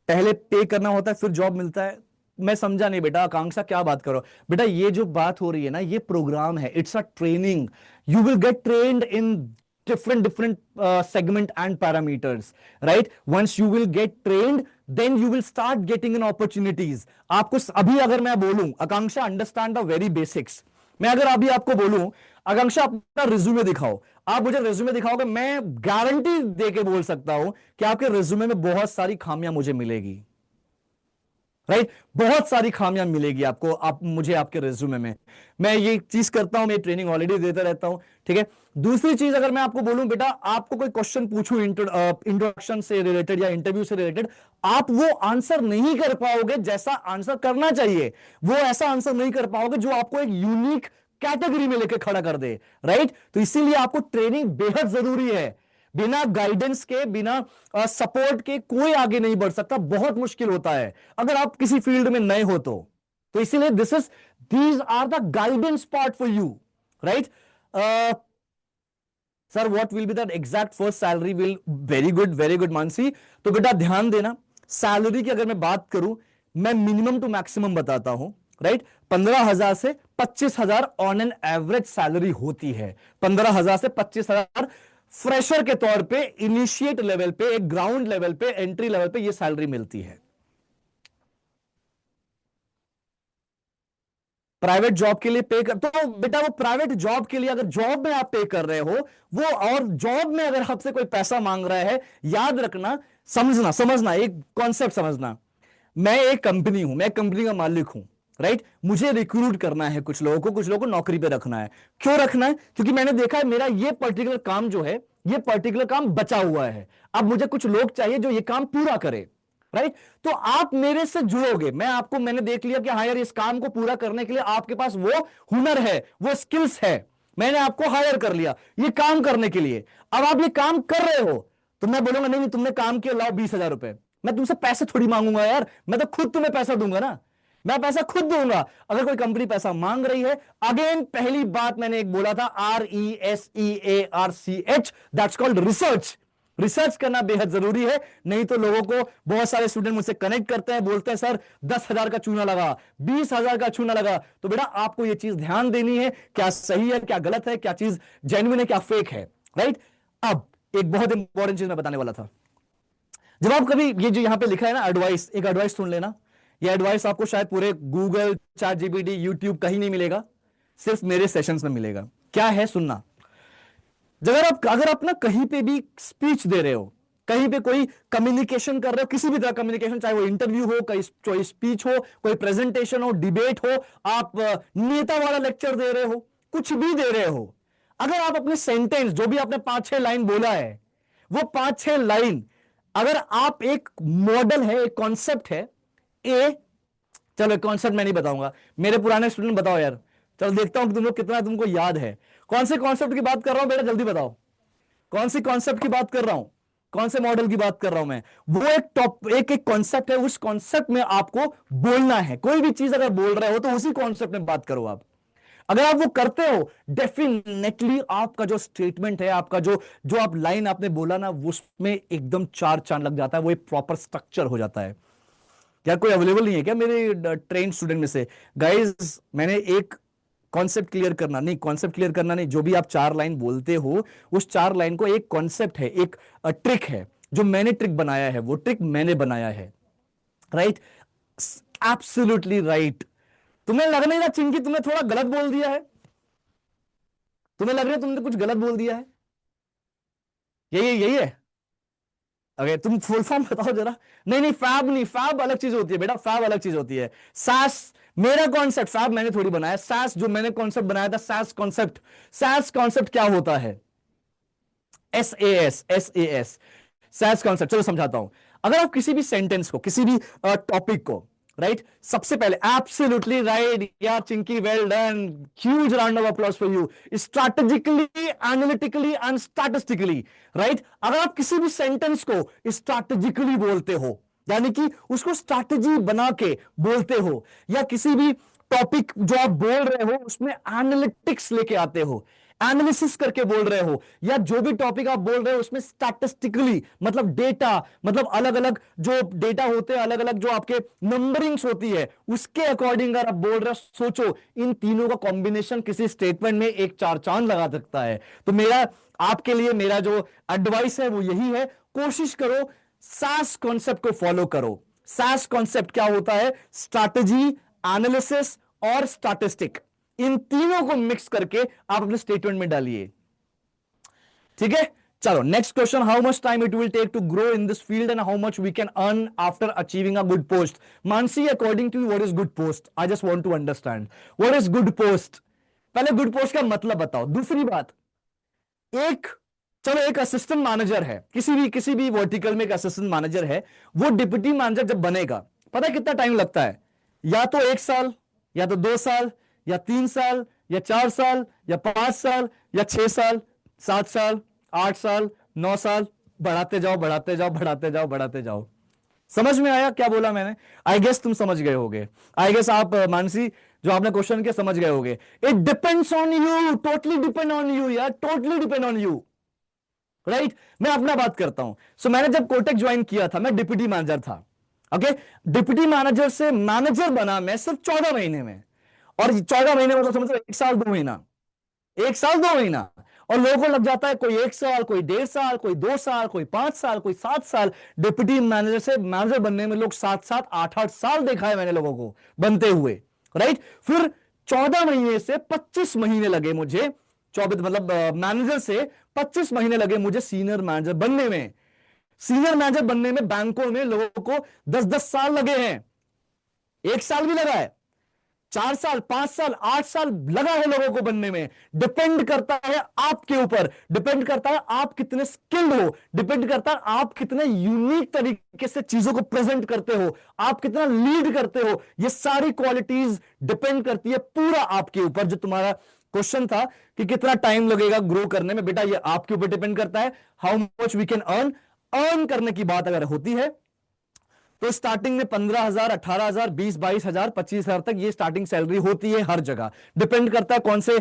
पहले पे करना होता है, फिर जॉब मिलता है। मैं समझा नहीं बेटा, आकांक्षा क्या बात करो बेटा? ये जो बात हो रही है ना, ये प्रोग्राम है, it's a training. You will get trained in different different segment and parameters, right? Once you will get trained, then you will start getting in opportunities. आपको अभी अगर मैं बोलूं आकांक्षा अंडरस्टैंड द वेरी बेसिक्स, मैं अगर अभी आपको बोलूं आकांक्षा अपना रिज्यूमे दिखाओ, आप मुझे रिज्यूमे दिखाओगे, मैं गारंटी दे के बोल सकता हूं कि आपके रिज्यूमे में बहुत सारी खामियां मुझे मिलेगी, राइट? बहुत सारी खामियां मिलेगी आपको, आप मुझे आपके रिज्यूमे में। मैं ये चीज करता हूं, मैं ट्रेनिंग ऑलरेडी देता रहता हूं, ठीक है? दूसरी चीज अगर मैं आपको बोलूं बेटा, आपको कोई क्वेश्चन पूछूं इंट्रोडक्शन से रिलेटेड या इंटरव्यू से रिलेटेड, आप वो आंसर नहीं कर पाओगे जैसा आंसर करना चाहिए। वो ऐसा आंसर नहीं कर पाओगे जो आपको एक यूनिक कैटेगरी में लेके खड़ा कर दे, राइट? तो इसीलिए आपको ट्रेनिंग बेहद जरूरी है। बिना गाइडेंस के, बिना सपोर्ट के कोई आगे नहीं बढ़ सकता, बहुत मुश्किल होता है अगर आप किसी फील्ड में नए हो तो इसीलिए these are the guidance part for you, right? Sir what will be that exact first salary? Will very good Mansi. तो बेटा ध्यान देना, सैलरी की अगर मैं बात करूं, मैं मिनिमम टू मैक्सिमम बताता हूं, राइट? 15,000 से 25,000 ऑन एन एवरेज सैलरी होती है। 15,000 से 25,000 फ्रेशर के तौर पे, इनिशिएट लेवल पे, एक ग्राउंड लेवल पे, एंट्री लेवल पे ये सैलरी मिलती है। प्राइवेट जॉब के लिए पे कर, तो बेटा वो प्राइवेट जॉब के लिए अगर जॉब में आप पे कर रहे हो वो, और जॉब में अगर आपसे कोई पैसा मांग रहा है, याद रखना, समझना एक कॉन्सेप्ट समझना। मैं एक कंपनी हूं, मैं कंपनी का मालिक हूं, राइट? मुझे रिक्रूट करना है कुछ लोगों को, कुछ लोगों को नौकरी पे रखना है। क्यों रखना है? क्योंकि मैंने देखा है मेरा ये पर्टिकुलर काम जो है, ये पर्टिकुलर काम बचा हुआ है, अब मुझे कुछ लोग चाहिए जो ये काम पूरा करे, राइट? तो आप मेरे से जुड़ोगे, मैंने देख लिया कि हाँ यार, इस काम को पूरा करने के लिए आपके पास वो हुनर है, वो स्किल्स है, मैंने आपको हायर कर लिया ये काम करने के लिए। अब आप ये काम कर रहे हो तो मैं बोलूंगा नहीं नहीं, तुमने काम किया, लाओ 20,000 रुपए। मैं तुमसे पैसे थोड़ी मांगूंगा यार, मैं तो खुद तुम्हें पैसा दूंगा ना, मैं पैसा खुद दूंगा। अगर कोई कंपनी पैसा मांग रही है, अगेन पहली बात मैंने एक बोला था, RESEARCH, that's called research. Research करना बेहद जरूरी है, नहीं तो लोगों को, बहुत सारे स्टूडेंट मुझसे कनेक्ट करते हैं, बोलते हैं सर 10,000 का चूना लगा, 20,000 का चूना लगा। तो बेटा आपको यह चीज ध्यान देनी है, क्या सही है, क्या गलत है, क्या चीज जेन्युइन है, क्या फेक है, राइट? अब एक बहुत इंपॉर्टेंट चीज मैं बताने वाला था। जब आप कभी, ये जो यहां पे लिखा है ना एडवाइस, एक एडवाइस सुन लेना, ये एडवाइस आपको शायद पूरे गूगल, चैट जीपीटी, यूट्यूब कहीं नहीं मिलेगा, सिर्फ मेरे सेशंस में मिलेगा। क्या है सुनना। अगर आप ना कहीं पे भी स्पीच दे रहे हो, कहीं पे कोई कम्युनिकेशन कर रहे हो, किसी भी तरह कम्युनिकेशन, चाहे वो इंटरव्यू हो, कोई स्पीच हो, कोई प्रेजेंटेशन हो, डिबेट हो, आप नेता वाला लेक्चर दे रहे हो, कुछ भी दे रहे हो, अगर आप अपने सेंटेंस जो भी आपने 5-6 लाइन बोला है, वो 5-6 लाइन अगर आप एक मॉडल है, एक कॉन्सेप्ट है, ए, चलो कॉन्सेप्ट मैं नहीं बताऊंगा, मेरे पुराने स्टूडेंट बताओ यार, चलो देखता हूं कि तुम लोग कितना तुमको याद है। कौन से कॉन्सेप्ट की बात कर रहा हूं बेटा, जल्दी बताओ। कौन सी कॉन्सेप्ट की बात कर रहा हूं, कौन से मॉडल की बात कर रहा हूं मैं। वो एक एक कॉन्सेप्ट है, उस कॉन्सेप्ट में आपको बोलना है। कोई भी चीज अगर बोल रहे हो तो उसी कॉन्सेप्ट में बात करो आप। अगर आप वो करते हो, डेफिनेटली आपका जो स्टेटमेंट है, आपका जो जो आप लाइन आपने बोला ना, उसमें एकदम चार चांद लग जाता है, वो एक प्रॉपर स्ट्रक्चर हो जाता है। क्या कोई अवेलेबल नहीं है क्या मेरे ट्रेन स्टूडेंट में से? गाइस, मैंने एक कॉन्सेप्ट क्लियर करना नहीं, जो भी आप 4 लाइन बोलते हो, उस 4 लाइन को एक कॉन्सेप्ट है, एक ट्रिक है, जो मैंने ट्रिक बनाया है, वो ट्रिक मैंने बनाया है। Right, absolutely right. तुम्हें लग नहीं रहा चिंकी तुमने थोड़ा गलत बोल दिया है? तुम्हें लग रहा है तुमने कुछ गलत बोल दिया है? यही है। अगर तुम फुल फॉर्म बताओ जरा। नहीं नहीं, फैब नहीं, फैब अलग चीज होती है बेटा, फैब अलग चीज होती है। सास मेरा कॉन्सेप्ट, फैब मैंने थोड़ी बनाया। सास जो मैंने कॉन्सेप्ट बनाया था, सास कॉन्सेप्ट। सास कॉन्सेप्ट क्या होता है? SAS सैस कॉन्सेप्ट, चलो समझाता हूं। अगर आप किसी भी सेंटेंस को, किसी भी टॉपिक को, राइट, सबसे पहले एब्सोल्युटली राइट यार Chinki, well done, huge round of applause for you. Strategically, analytically and statistically, right. अगर आप किसी भी सेंटेंस को स्ट्रैटेजिकली बोलते हो, यानी कि उसको स्ट्रैटेजी बना के बोलते हो, या किसी भी टॉपिक जो आप बोल रहे हो उसमें एनालिटिक्स लेके आते हो, एनालिसिस करके बोल रहे हो, या जो भी टॉपिक आप बोल रहे हो उसमें स्टैटिस्टिकली, मतलब डेटा, मतलब अलग अलग जो डेटा होते हैं, अलग अलग जो आपके नंबरिंग्स होती है, उसके अकॉर्डिंग अगर आप बोल रहे हो, सोचो इन तीनों का कॉम्बिनेशन किसी स्टेटमेंट में एक चार चांद लगा सकता है। तो मेरा आपके लिए मेरा जो एडवाइस है वो यही है, कोशिश करो सास कॉन्सेप्ट को फॉलो करो। सास कॉन्सेप्ट क्या होता है? स्ट्रैटेजी, एनालिसिस और स्टैटिस्टिक, इन तीनों को मिक्स करके आप अपने स्टेटमेंट में डालिए। ठीक है, चलो next question. How much time it will take to grow in this field and how much we can earn after achieving a good post? Mansi, according to you what is good post? I just want to understand what is good post. पहले good post का मतलब बताओ। दूसरी बात, एक चलो एक assistant manager है, किसी भी वर्टिकल में एक असिस्टेंट मैनेजर है, वो डिप्टी मैनेजर जब बनेगा, पता है कितना टाइम लगता है? या तो 1 साल, या तो 2 साल, या 3 साल, या 4 साल, या 5 साल, या 6 साल, 7 साल, 8 साल, 9 साल, बढ़ाते जाओ बढ़ाते जाओ बढ़ाते जाओ बढ़ाते जाओ। समझ में आया क्या बोला मैंने? आई गेस तुम समझ गए होगे। आई गेस आप मानसी, जो आपने क्वेश्चन किया, समझ गए होगे। It depends on you, totally depend on you यार, totally depend on you. Right, मैं अपना बात करता हूं। सो मैंने जब कोटेक ज्वाइन किया था, मैं डिप्टी मैनेजर था। ओके, डिप्टी मैनेजर से मैनेजर बना मैं सिर्फ 14 महीने में। और 14 महीने मतलब समझ लो 1 साल 2 महीना, 1 साल 2 महीना। और लोगों को लग जाता है कोई 1 साल, कोई 1.5 साल, कोई 2 साल, कोई 5 साल, कोई 7 साल। डिप्टी मैनेजर से मैनेजर बनने में लोग 7-7 8-8 साल देखा है मैंने लोगों को बनते हुए। राइट, फिर 14 महीने से 25 महीने लगे मुझे, 24 मतलब मैनेजर से 25 महीने लगे मुझे सीनियर मैनेजर बनने में। सीनियर मैनेजर बनने में बैंकों में लोगों को 10-10 साल लगे हैं, 1 साल भी लगा है, 4 साल 5 साल 8 साल लगा है लोगों को बनने में। डिपेंड करता है आपके ऊपर, डिपेंड करता है आप कितने स्किल्ड हो, डिपेंड करता है आप कितने यूनिक तरीके से चीजों को प्रेजेंट करते हो, आप कितना लीड करते हो। ये सारी क्वालिटीज डिपेंड करती है पूरा आपके ऊपर। जो तुम्हारा क्वेश्चन था कि कितना टाइम लगेगा ग्रो करने में, बेटा ये आपके ऊपर डिपेंड करता है। How much we can earn, earn करने की बात अगर होती है तो स्टार्टिंग में 15,000, 18,000, 20-22,000, 25,000 तक ये स्टार्टिंग सैलरी होती है हर जगह। डिपेंड करता है कौन से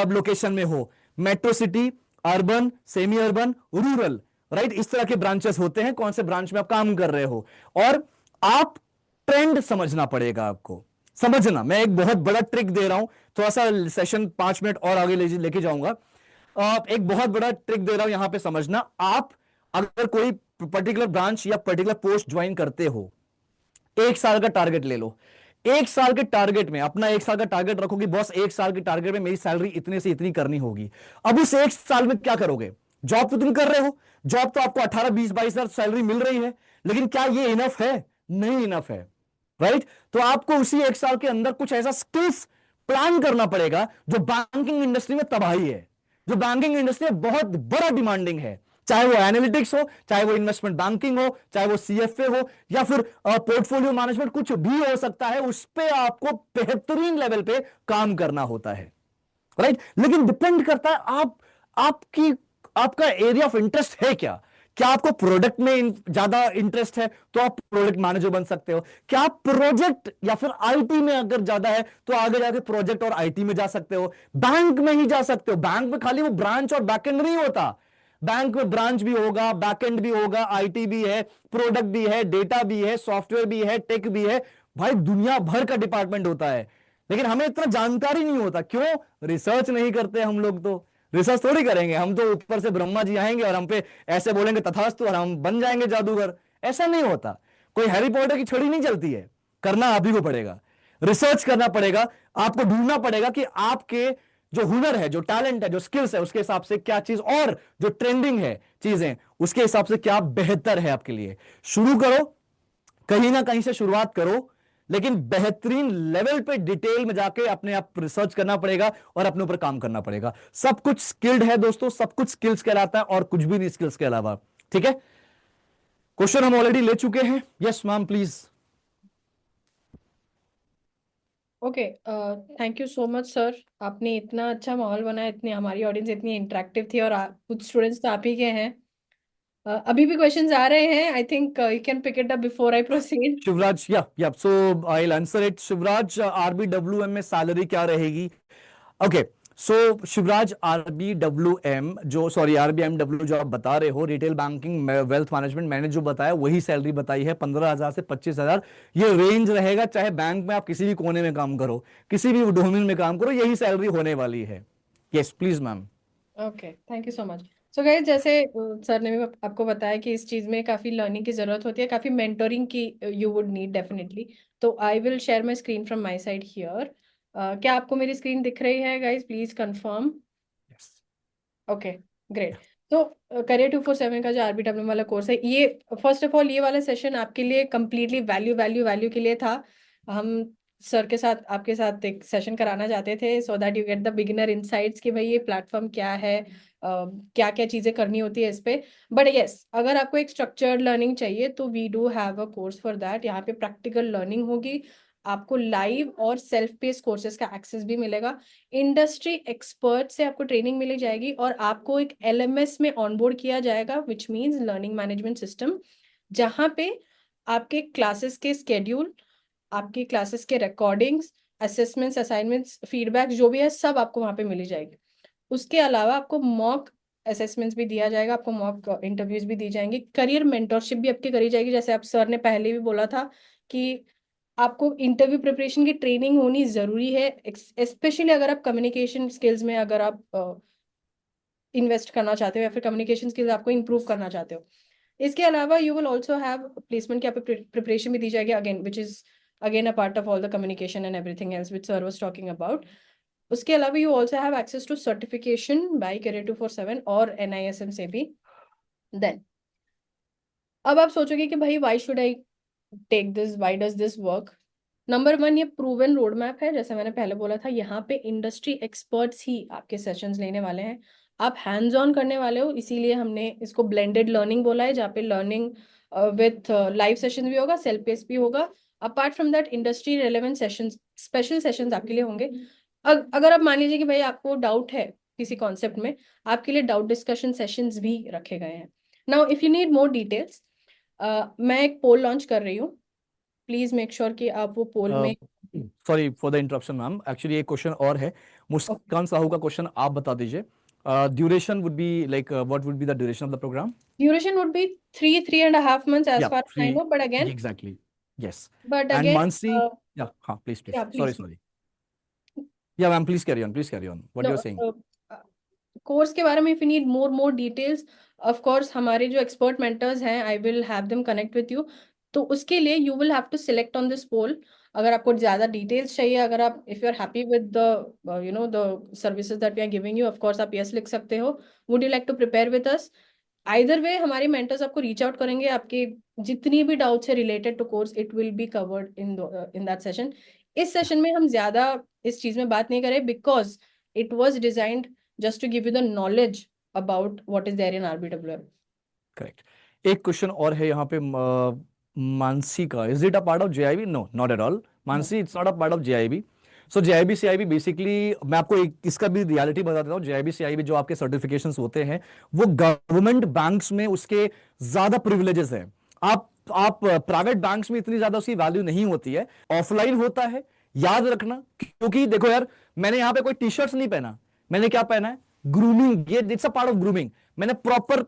लोकेशन में हो, metro city, urban, semi urban, rural. Right, इस तरह के ब्रांचेस होते हैं, कौन से ब्रांच में आप काम कर रहे हो। और आप ट्रेंड समझना पड़ेगा आपको। समझना, मैं एक बहुत बड़ा ट्रिक दे रहा हूं, थोड़ा सा सेशन 5 मिनट और आगे लेके जाऊंगा। एक बहुत बड़ा ट्रिक दे रहा हूं, यहां पे समझना। आप अगर कोई पर्टिकुलर ब्रांच या पर्टिकुलर पोस्ट ज्वाइन करते हो, एक साल का टारगेट ले लो। एक साल के टारगेट में अपना एक साल का टारगेट रखो कि बॉस एक साल के टारगेट में मेरी सैलरी इतने से इतनी करनी होगी। अब उस एक साल में क्या करोगे? जॉब तो तुम कर रहे हो, जॉब तो आपको 18 20 22 हजार सैलरी मिल रही है, लेकिन क्या ये इनफ है? नहीं इनफ है, राइट? तो आपको उसी एक साल के अंदर कुछ ऐसा स्किल्स प्लान करना पड़ेगा जो बैंकिंग इंडस्ट्री में तबाही है, जो बैंकिंग इंडस्ट्री में बहुत बड़ा डिमांडिंग है। चाहे वो एनालिटिक्स हो, चाहे वो इन्वेस्टमेंट बैंकिंग हो, चाहे वो सीएफए हो, या फिर पोर्टफोलियो मैनेजमेंट, कुछ भी हो सकता है। उस पे आपको बेहतरीन लेवल पे काम करना होता है, राइट? लेकिन डिपेंड करता है आप आपकी आपका एरिया ऑफ इंटरेस्ट है क्या। क्या आपको प्रोडक्ट में ज्यादा इंटरेस्ट है तो आप प्रोडक्ट मैनेजर बन सकते हो। क्या आप प्रोजेक्ट या फिर आईटी में अगर ज्यादा है तो आगे जाके प्रोजेक्ट और आईटी में जा सकते हो, बैंक में ही जा सकते हो। बैंक में खाली वो ब्रांच और बैकएंड नहीं होता, बैंक में ब्रांच भी होगा, बैकएंड भी होगा, आईटी भी है, प्रोडक्ट भी है, डेटा भी है, सॉफ्टवेयर भी है, टेक भी है। भाई दुनिया भर का डिपार्टमेंट होता है, लेकिन हमें इतना जानकारी नहीं होता। क्यों? रिसर्च नहीं करते हम लोग। तो रिसर्च थोड़ी करेंगे हम, तो ऊपर से ब्रह्मा जी आएंगे और हम पे ऐसे बोलेंगे तथास्तु और हम बन जाएंगे जादूगर। ऐसा नहीं होता। कोई हैरी पॉटर की छड़ी नहीं चलती है, करना आप ही को पड़ेगा, रिसर्च करना पड़ेगा। आपको ढूंढना पड़ेगा कि आपके जो हुनर है, जो टैलेंट है, जो स्किल्स है, उसके हिसाब से क्या चीज, और जो ट्रेंडिंग है चीजें, उसके हिसाब से क्या बेहतर है आपके लिए। शुरू करो, कहीं ना कहीं से शुरुआत करो, लेकिन बेहतरीन लेवल पे डिटेल में जाके अपने आप रिसर्च करना पड़ेगा और अपने ऊपर काम करना पड़ेगा। सब कुछ स्किल्ड है दोस्तों, सब कुछ स्किल्स कहलाता है और कुछ भी नहीं स्किल्स के अलावा। ठीक है? क्वेश्चन हम ऑलरेडी ले चुके हैं। Yes ma'am please. Okay, thank you so much sir. आपने इतना अच्छा माहौल बनाया, इतनी हमारी ऑडियंस इतनी इंटरेक्टिव थी, और कुछ स्टूडेंट्स तो आप ही के हैं। अभी भी क्वेश्चंस आ रहे हैं, I think you can pick it up before I proceed. Shivraj, yeah so I will answer it. Shivraj, RBWM में सैलरी क्या रहेगी? ओके, सो शिवराज, आरबीडब्ल्यूएम जो, सॉरी आरबीएमडब्ल्यू जो आप बता रहे हो, रिटेल बैंकिंग वेल्थ मैनेजमेंट, मैंने जो बताया वही सैलरी बताई है, 15,000 से 25,000। ये रेंज रहेगा, चाहे बैंक में आप किसी भी कोने में काम करो, किसी भी डोमेन में काम करो, यही सैलरी होने वाली है। Yes please ma'am. Okay, thank you so much. So guys, जैसे सर ने भी आपको बताया कि इस चीज़ में काफ़ी लर्निंग की ज़रूरत होती है, काफ़ी मेंटोरिंग की यू वुड नीड डेफिनेटली। तो I will share my screen from my side here. क्या आपको मेरी स्क्रीन दिख रही है guys? Please confirm. Yes. Okay, great. तो करियर 247 का जो आरबीडब्ल्यू वाला कोर्स है, ये फर्स्ट ऑफ ऑल ये वाला सेशन आपके लिए कंप्लीटली वैल्यू वैल्यू वैल्यू के लिए था। हम सर के साथ, आपके साथ एक सेशन कराना चाहते थे so that you get the beginner insights कि भाई ये प्लेटफॉर्म क्या है, क्या क्या चीज़ें करनी होती है इस पे। बट यस, अगर आपको एक स्ट्रक्चर्ड लर्निंग चाहिए तो we do have a course for that. यहाँ पे प्रैक्टिकल लर्निंग होगी, आपको लाइव और सेल्फ पेस कोर्सेज का एक्सेस भी मिलेगा, इंडस्ट्री एक्सपर्ट से आपको ट्रेनिंग मिली जाएगी, और आपको एक एलएमएस में ऑनबोर्ड किया जाएगा, which means learning management system, जहाँ पे आपके क्लासेस के स्केड्यूल, आपकी क्लासेस के रिकॉर्डिंग्स, असेसमेंट्स, असाइनमेंट्स, फीडबैक जो भी है सब आपको वहाँ पे मिली जाएगी। उसके अलावा आपको मॉक असेसमेंट्स भी दिया जाएगा, आपको मॉक इंटरव्यूज भी दी जाएंगी, करियर मेंटोरशिप भी आपकी करी जाएगी। जैसे आप सर ने पहले भी बोला था कि आपको इंटरव्यू प्रिपरेशन की ट्रेनिंग होनी जरूरी है, स्पेशली अगर आप कम्युनिकेशन स्किल्स में अगर आप इन्वेस्ट करना चाहते हो, या फिर कम्युनिकेशन स्किल्स आपको इंप्रूव करना चाहते हो। इसके अलावा you will also have placement की आपको प्रिपरेशन भी दी जाएगी, again which is again a part of all the communication and everything else which sir was talking about. उसके अलावा you also have access to certification by career 247 और NISM से भी। देन अब आप सोचोगे कि भाई why should I take this, why does this work? Number one, ये प्रूवन रोड मैप है, जैसे मैंने पहले बोला था, यहाँ पे इंडस्ट्री एक्सपर्ट्स ही आपके सेशंस लेने वाले हैं, आप हैंड्स ऑन करने वाले हो, इसीलिए हमने इसको ब्लेंडेड लर्निंग बोला है, जहाँ पे लर्निंग विथ लाइव सेशन भी होगा, सेल्फ पेस भी होगा। Apart from that industry relevant sessions, special sessions आपके लिए होंगे। अगर आप मान लीजिए कि भाई आपको डाउट है किसी कॉन्सेप्ट में, आपके लिए डाउट डिस्कशन सेशंस भी रखे गए हैं। Now if you need more details, मैं एक पोल लॉन्च कर रही हूँ, प्लीज मेक श्योर कि आप वो पोल में। Sorry for the interruption ma'am, actually एक क्वेश्चन और है। मुस्कान साहू का क्वेश्चन आप बता दीजिए। Duration would be like what would be the duration of the programme? Duration would be 3.5 months as Yeah, far as I three. know, but again, Exactly. Yes. but And again, Mansi, yeah, please, yeah, please. Sorry, please. sorry. Yeah, ma'am, please carry on. Please carry on. What No, you're saying? Course के बारे में if you need more details, of course हमारे जो expert mentors हैं, I will have them connect with you. तो उसके लिए you will have to select on this poll. अगर आपको ज्यादा डिटेल्स चाहिए, अगर आप if you are happy with the you know the services that we are giving you, of course आप यस लिख सकते हो। Would you like to prepare with us? Either way हमारे मेंटर्स आपको रीच आउट करेंगे, आपके जितनी भी डाउट्स है related to course, it will be covered in that session. इस सेशन में हम ज्यादा इस चीज में बात नहीं करें, because it was designed just to give you the knowledge about what is there in RBWM. Correct. एक क्वेश्चन और है यहाँ पे मानसी का, is it a part of JIB? No, not at all Mansi, it's not a part of JIB. So JIB CIB basically, मैं आपको एक इसका भी रियलिटी बता देता हूँ। जेआईबी सीआईबी जो आपके सर्टिफिकेशंस होते हैं, वो गवर्नमेंट बैंक्स में उसके ज्यादा प्रिविलेजेस हैं। आप प्राइवेट बैंक्स में इतनी ज्यादा उसकी वैल्यू नहीं होती है। ऑफलाइन होता है, याद रखना। क्योंकि देखो यार, मैंने यहाँ पे कोई टी शर्ट्स नहीं पहना, मैंने क्या पहना है? ग्रूमिंग, ये it's a part of grooming. मैंने प्रॉपर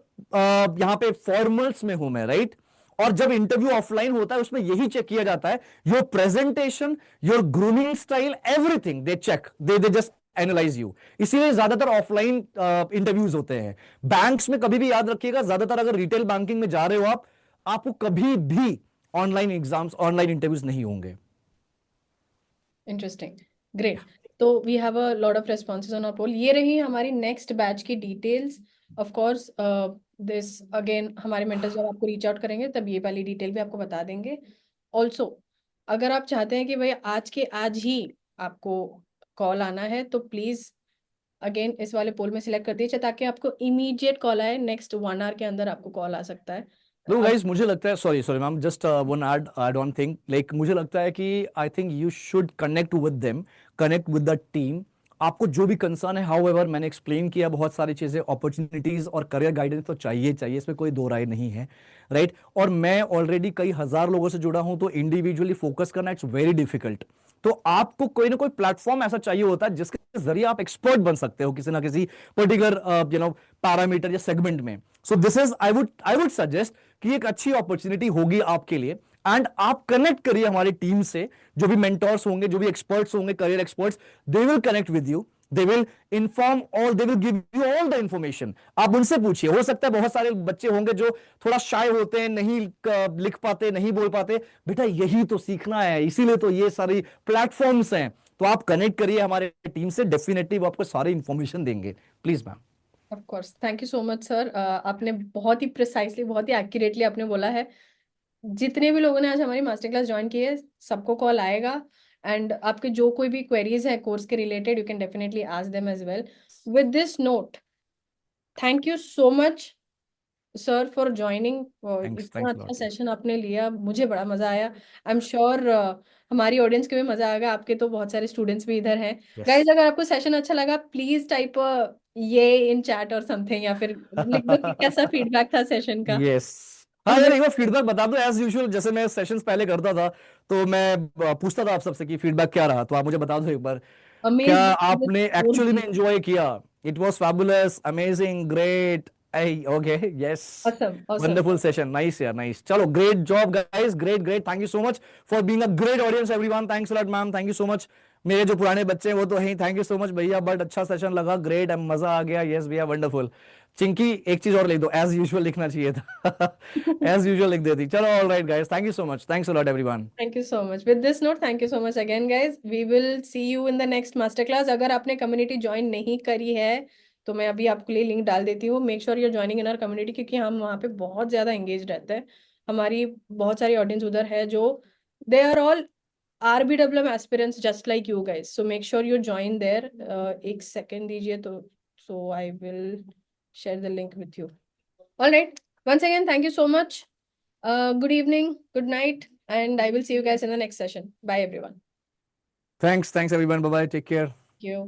यहाँ पे फॉर्मल्स में हूं मैं, राइट? और जब इंटरव्यू ऑफलाइन होता है, उसमें यही चेक किया जाता है, your presentation, your grooming style, everything they check, they just analyse you. इसीलिए ज्यादातर ऑफलाइन इंटरव्यूज होते हैं। बैंक्स में कभी भी याद रखिएगा, ज्यादातर अगर रिटेल बैंकिंग में जा रहे हो आप, आपको कभी भी ऑनलाइन एग्जाम्स, ऑनलाइन इंटरव्यूज नहीं होंगे। Interesting, great. तो we have a lot of responses on our poll. ये रही हमारी नेक्स्ट बैच की details. Of course this again, हमारे मेंटर्स जब आपको रीच आउट करेंगे तब ये वाली डिटेल भी आपको बता देंगे। ऑल्सो अगर आप चाहते हैं कि भाई आज के आज ही आपको कॉल आना है, तो प्लीज अगेन इस वाले पोल में सिलेक्ट कर दीजिए, ताकि आपको इमीडिएट कॉल आए। नेक्स्ट 1 आवर के अंदर आपको कॉल आ सकता है। लो अब गाइस, मुझे लगता है, sorry sorry ma'am, just one add on thing, like मुझे लगता है कि आई think you should connect with them, connect with the team. आपको जो भी कंसर्न है, हाउ एवर, मैंने एक्सप्लेन किया बहुत सारी चीजें, अपॉर्चुनिटीज और करियर गाइडेंस तो चाहिए चाहिए, इसमें कोई दो राय नहीं है, राइट? और मैं ऑलरेडी कई हजार लोगों से जुड़ा हूं, तो इंडिविजुअली फोकस करना इट्स वेरी डिफिकल्ट। तो आपको कोई ना कोई प्लेटफॉर्म ऐसा चाहिए होता है जिसके जरिए आप एक्सपर्ट बन सकते हो किसी ना किसी पर्टिकुलर पैरामीटर या सेगमेंट में। So this is, I would suggest कि एक अच्छी अपॉर्चुनिटी होगी आपके लिए। एंड आप कनेक्ट करिए हमारी टीम से, जो भी मेंटर्स होंगे, जो भी एक्सपर्ट्स होंगे, career experts, they will connect with you, they will inform all, they will give you all the information. आप उनसे पूछिए। हो सकता है बहुत सारे बच्चे होंगे जो थोड़ा शाय होते हैं, नहीं लिख पाते, नहीं बोल पाते। बेटा यही तो सीखना है, इसीलिए तो ये सारी प्लेटफॉर्म्स हैं। तो आप कनेक्ट करिए हमारे टीम से, डेफिनेटली वो आपको सारी इंफॉर्मेशन देंगे। Please ma'am. Of course, thank you so much sir. आपने बहुत ही प्रिसाइसली, बहुत ही एक्यूरेटली आपने बोला है। जितने भी लोगों ने आज हमारी मास्टर क्लास ज्वाइन की है, सबको कॉल आएगा। एंड आपके जो कोई भी क्वेरीज है कोर्स के related, you can definitely ask them as well. With this note, thank you so much sir for joining. Thanks, इतना थैंक्स अच्छा लॉट। सेशन आपने लिया, मुझे बड़ा मजा आया। आई एम श्योर हमारी ऑडियंस को भी मजा आएगा। आपके तो बहुत सारे स्टूडेंट्स भी इधर हैं। यस। गाइज, अगर आपको सेशन अच्छा लगा, प्लीज टाइप ये इन चैट और समथिंग, या फिर लिख दो कि कैसा फीडबैक था सेशन का। यस। हाँ हम यार, एक बार फीडबैक बता दो एज यूजुअल। जैसे मैं सेशंस पहले करता था, तो मैं पूछता था आप सबसे कि फीडबैक क्या रहा, तो आप मुझे बता दो एक बार, क्या आपने एक्चुअली में अमेजिंग, एंजॉय किया? It was fabulous, amazing, great. Okay, yes. Awesome awesome. Wonderful session, nice यार, नाइस। चलो, great job guys, great great. Thank you so much for being a great audience everyone. Thanks a lot ma'am, thank you so much. मेरे जो पुराने बच्चे हैं वो तो हैं, थैंक यू सो मच भैया। बट अच्छा सेशन लगा, ग्रेट, मजा आ गया। यस भैया, वंडरफुल। चिंकी, एक चीज और लिख दो, एज यूजुअल लिखना चाहिए था। एज यूजुअल लिख देती। चलो, all right guys, thank you so much, thanks a lot everyone. Thank you so much. With this note, thank you so much again guys. We will see you in the next master class. अगर आपने community join नहीं करी है, तो मैं अभी आपके लिए लिंक डाल देती हूँ। Make sure you're joining in our community, क्योंकि हम वहाँ पे बहुत ज़्यादा एंगेज रहते हैं। हमारी बहुत सारी ऑडियंस उधर है जो they are all RBWM aspirants just like you guys. So make sure you join there. एक सेकेंड दीजिए तो, so I will share the link with you. All right, once again, thank you so much. Good evening, good night, and I will see you guys in the next session. Bye, everyone. Thanks, thanks everyone, bye bye, take care. Thank you.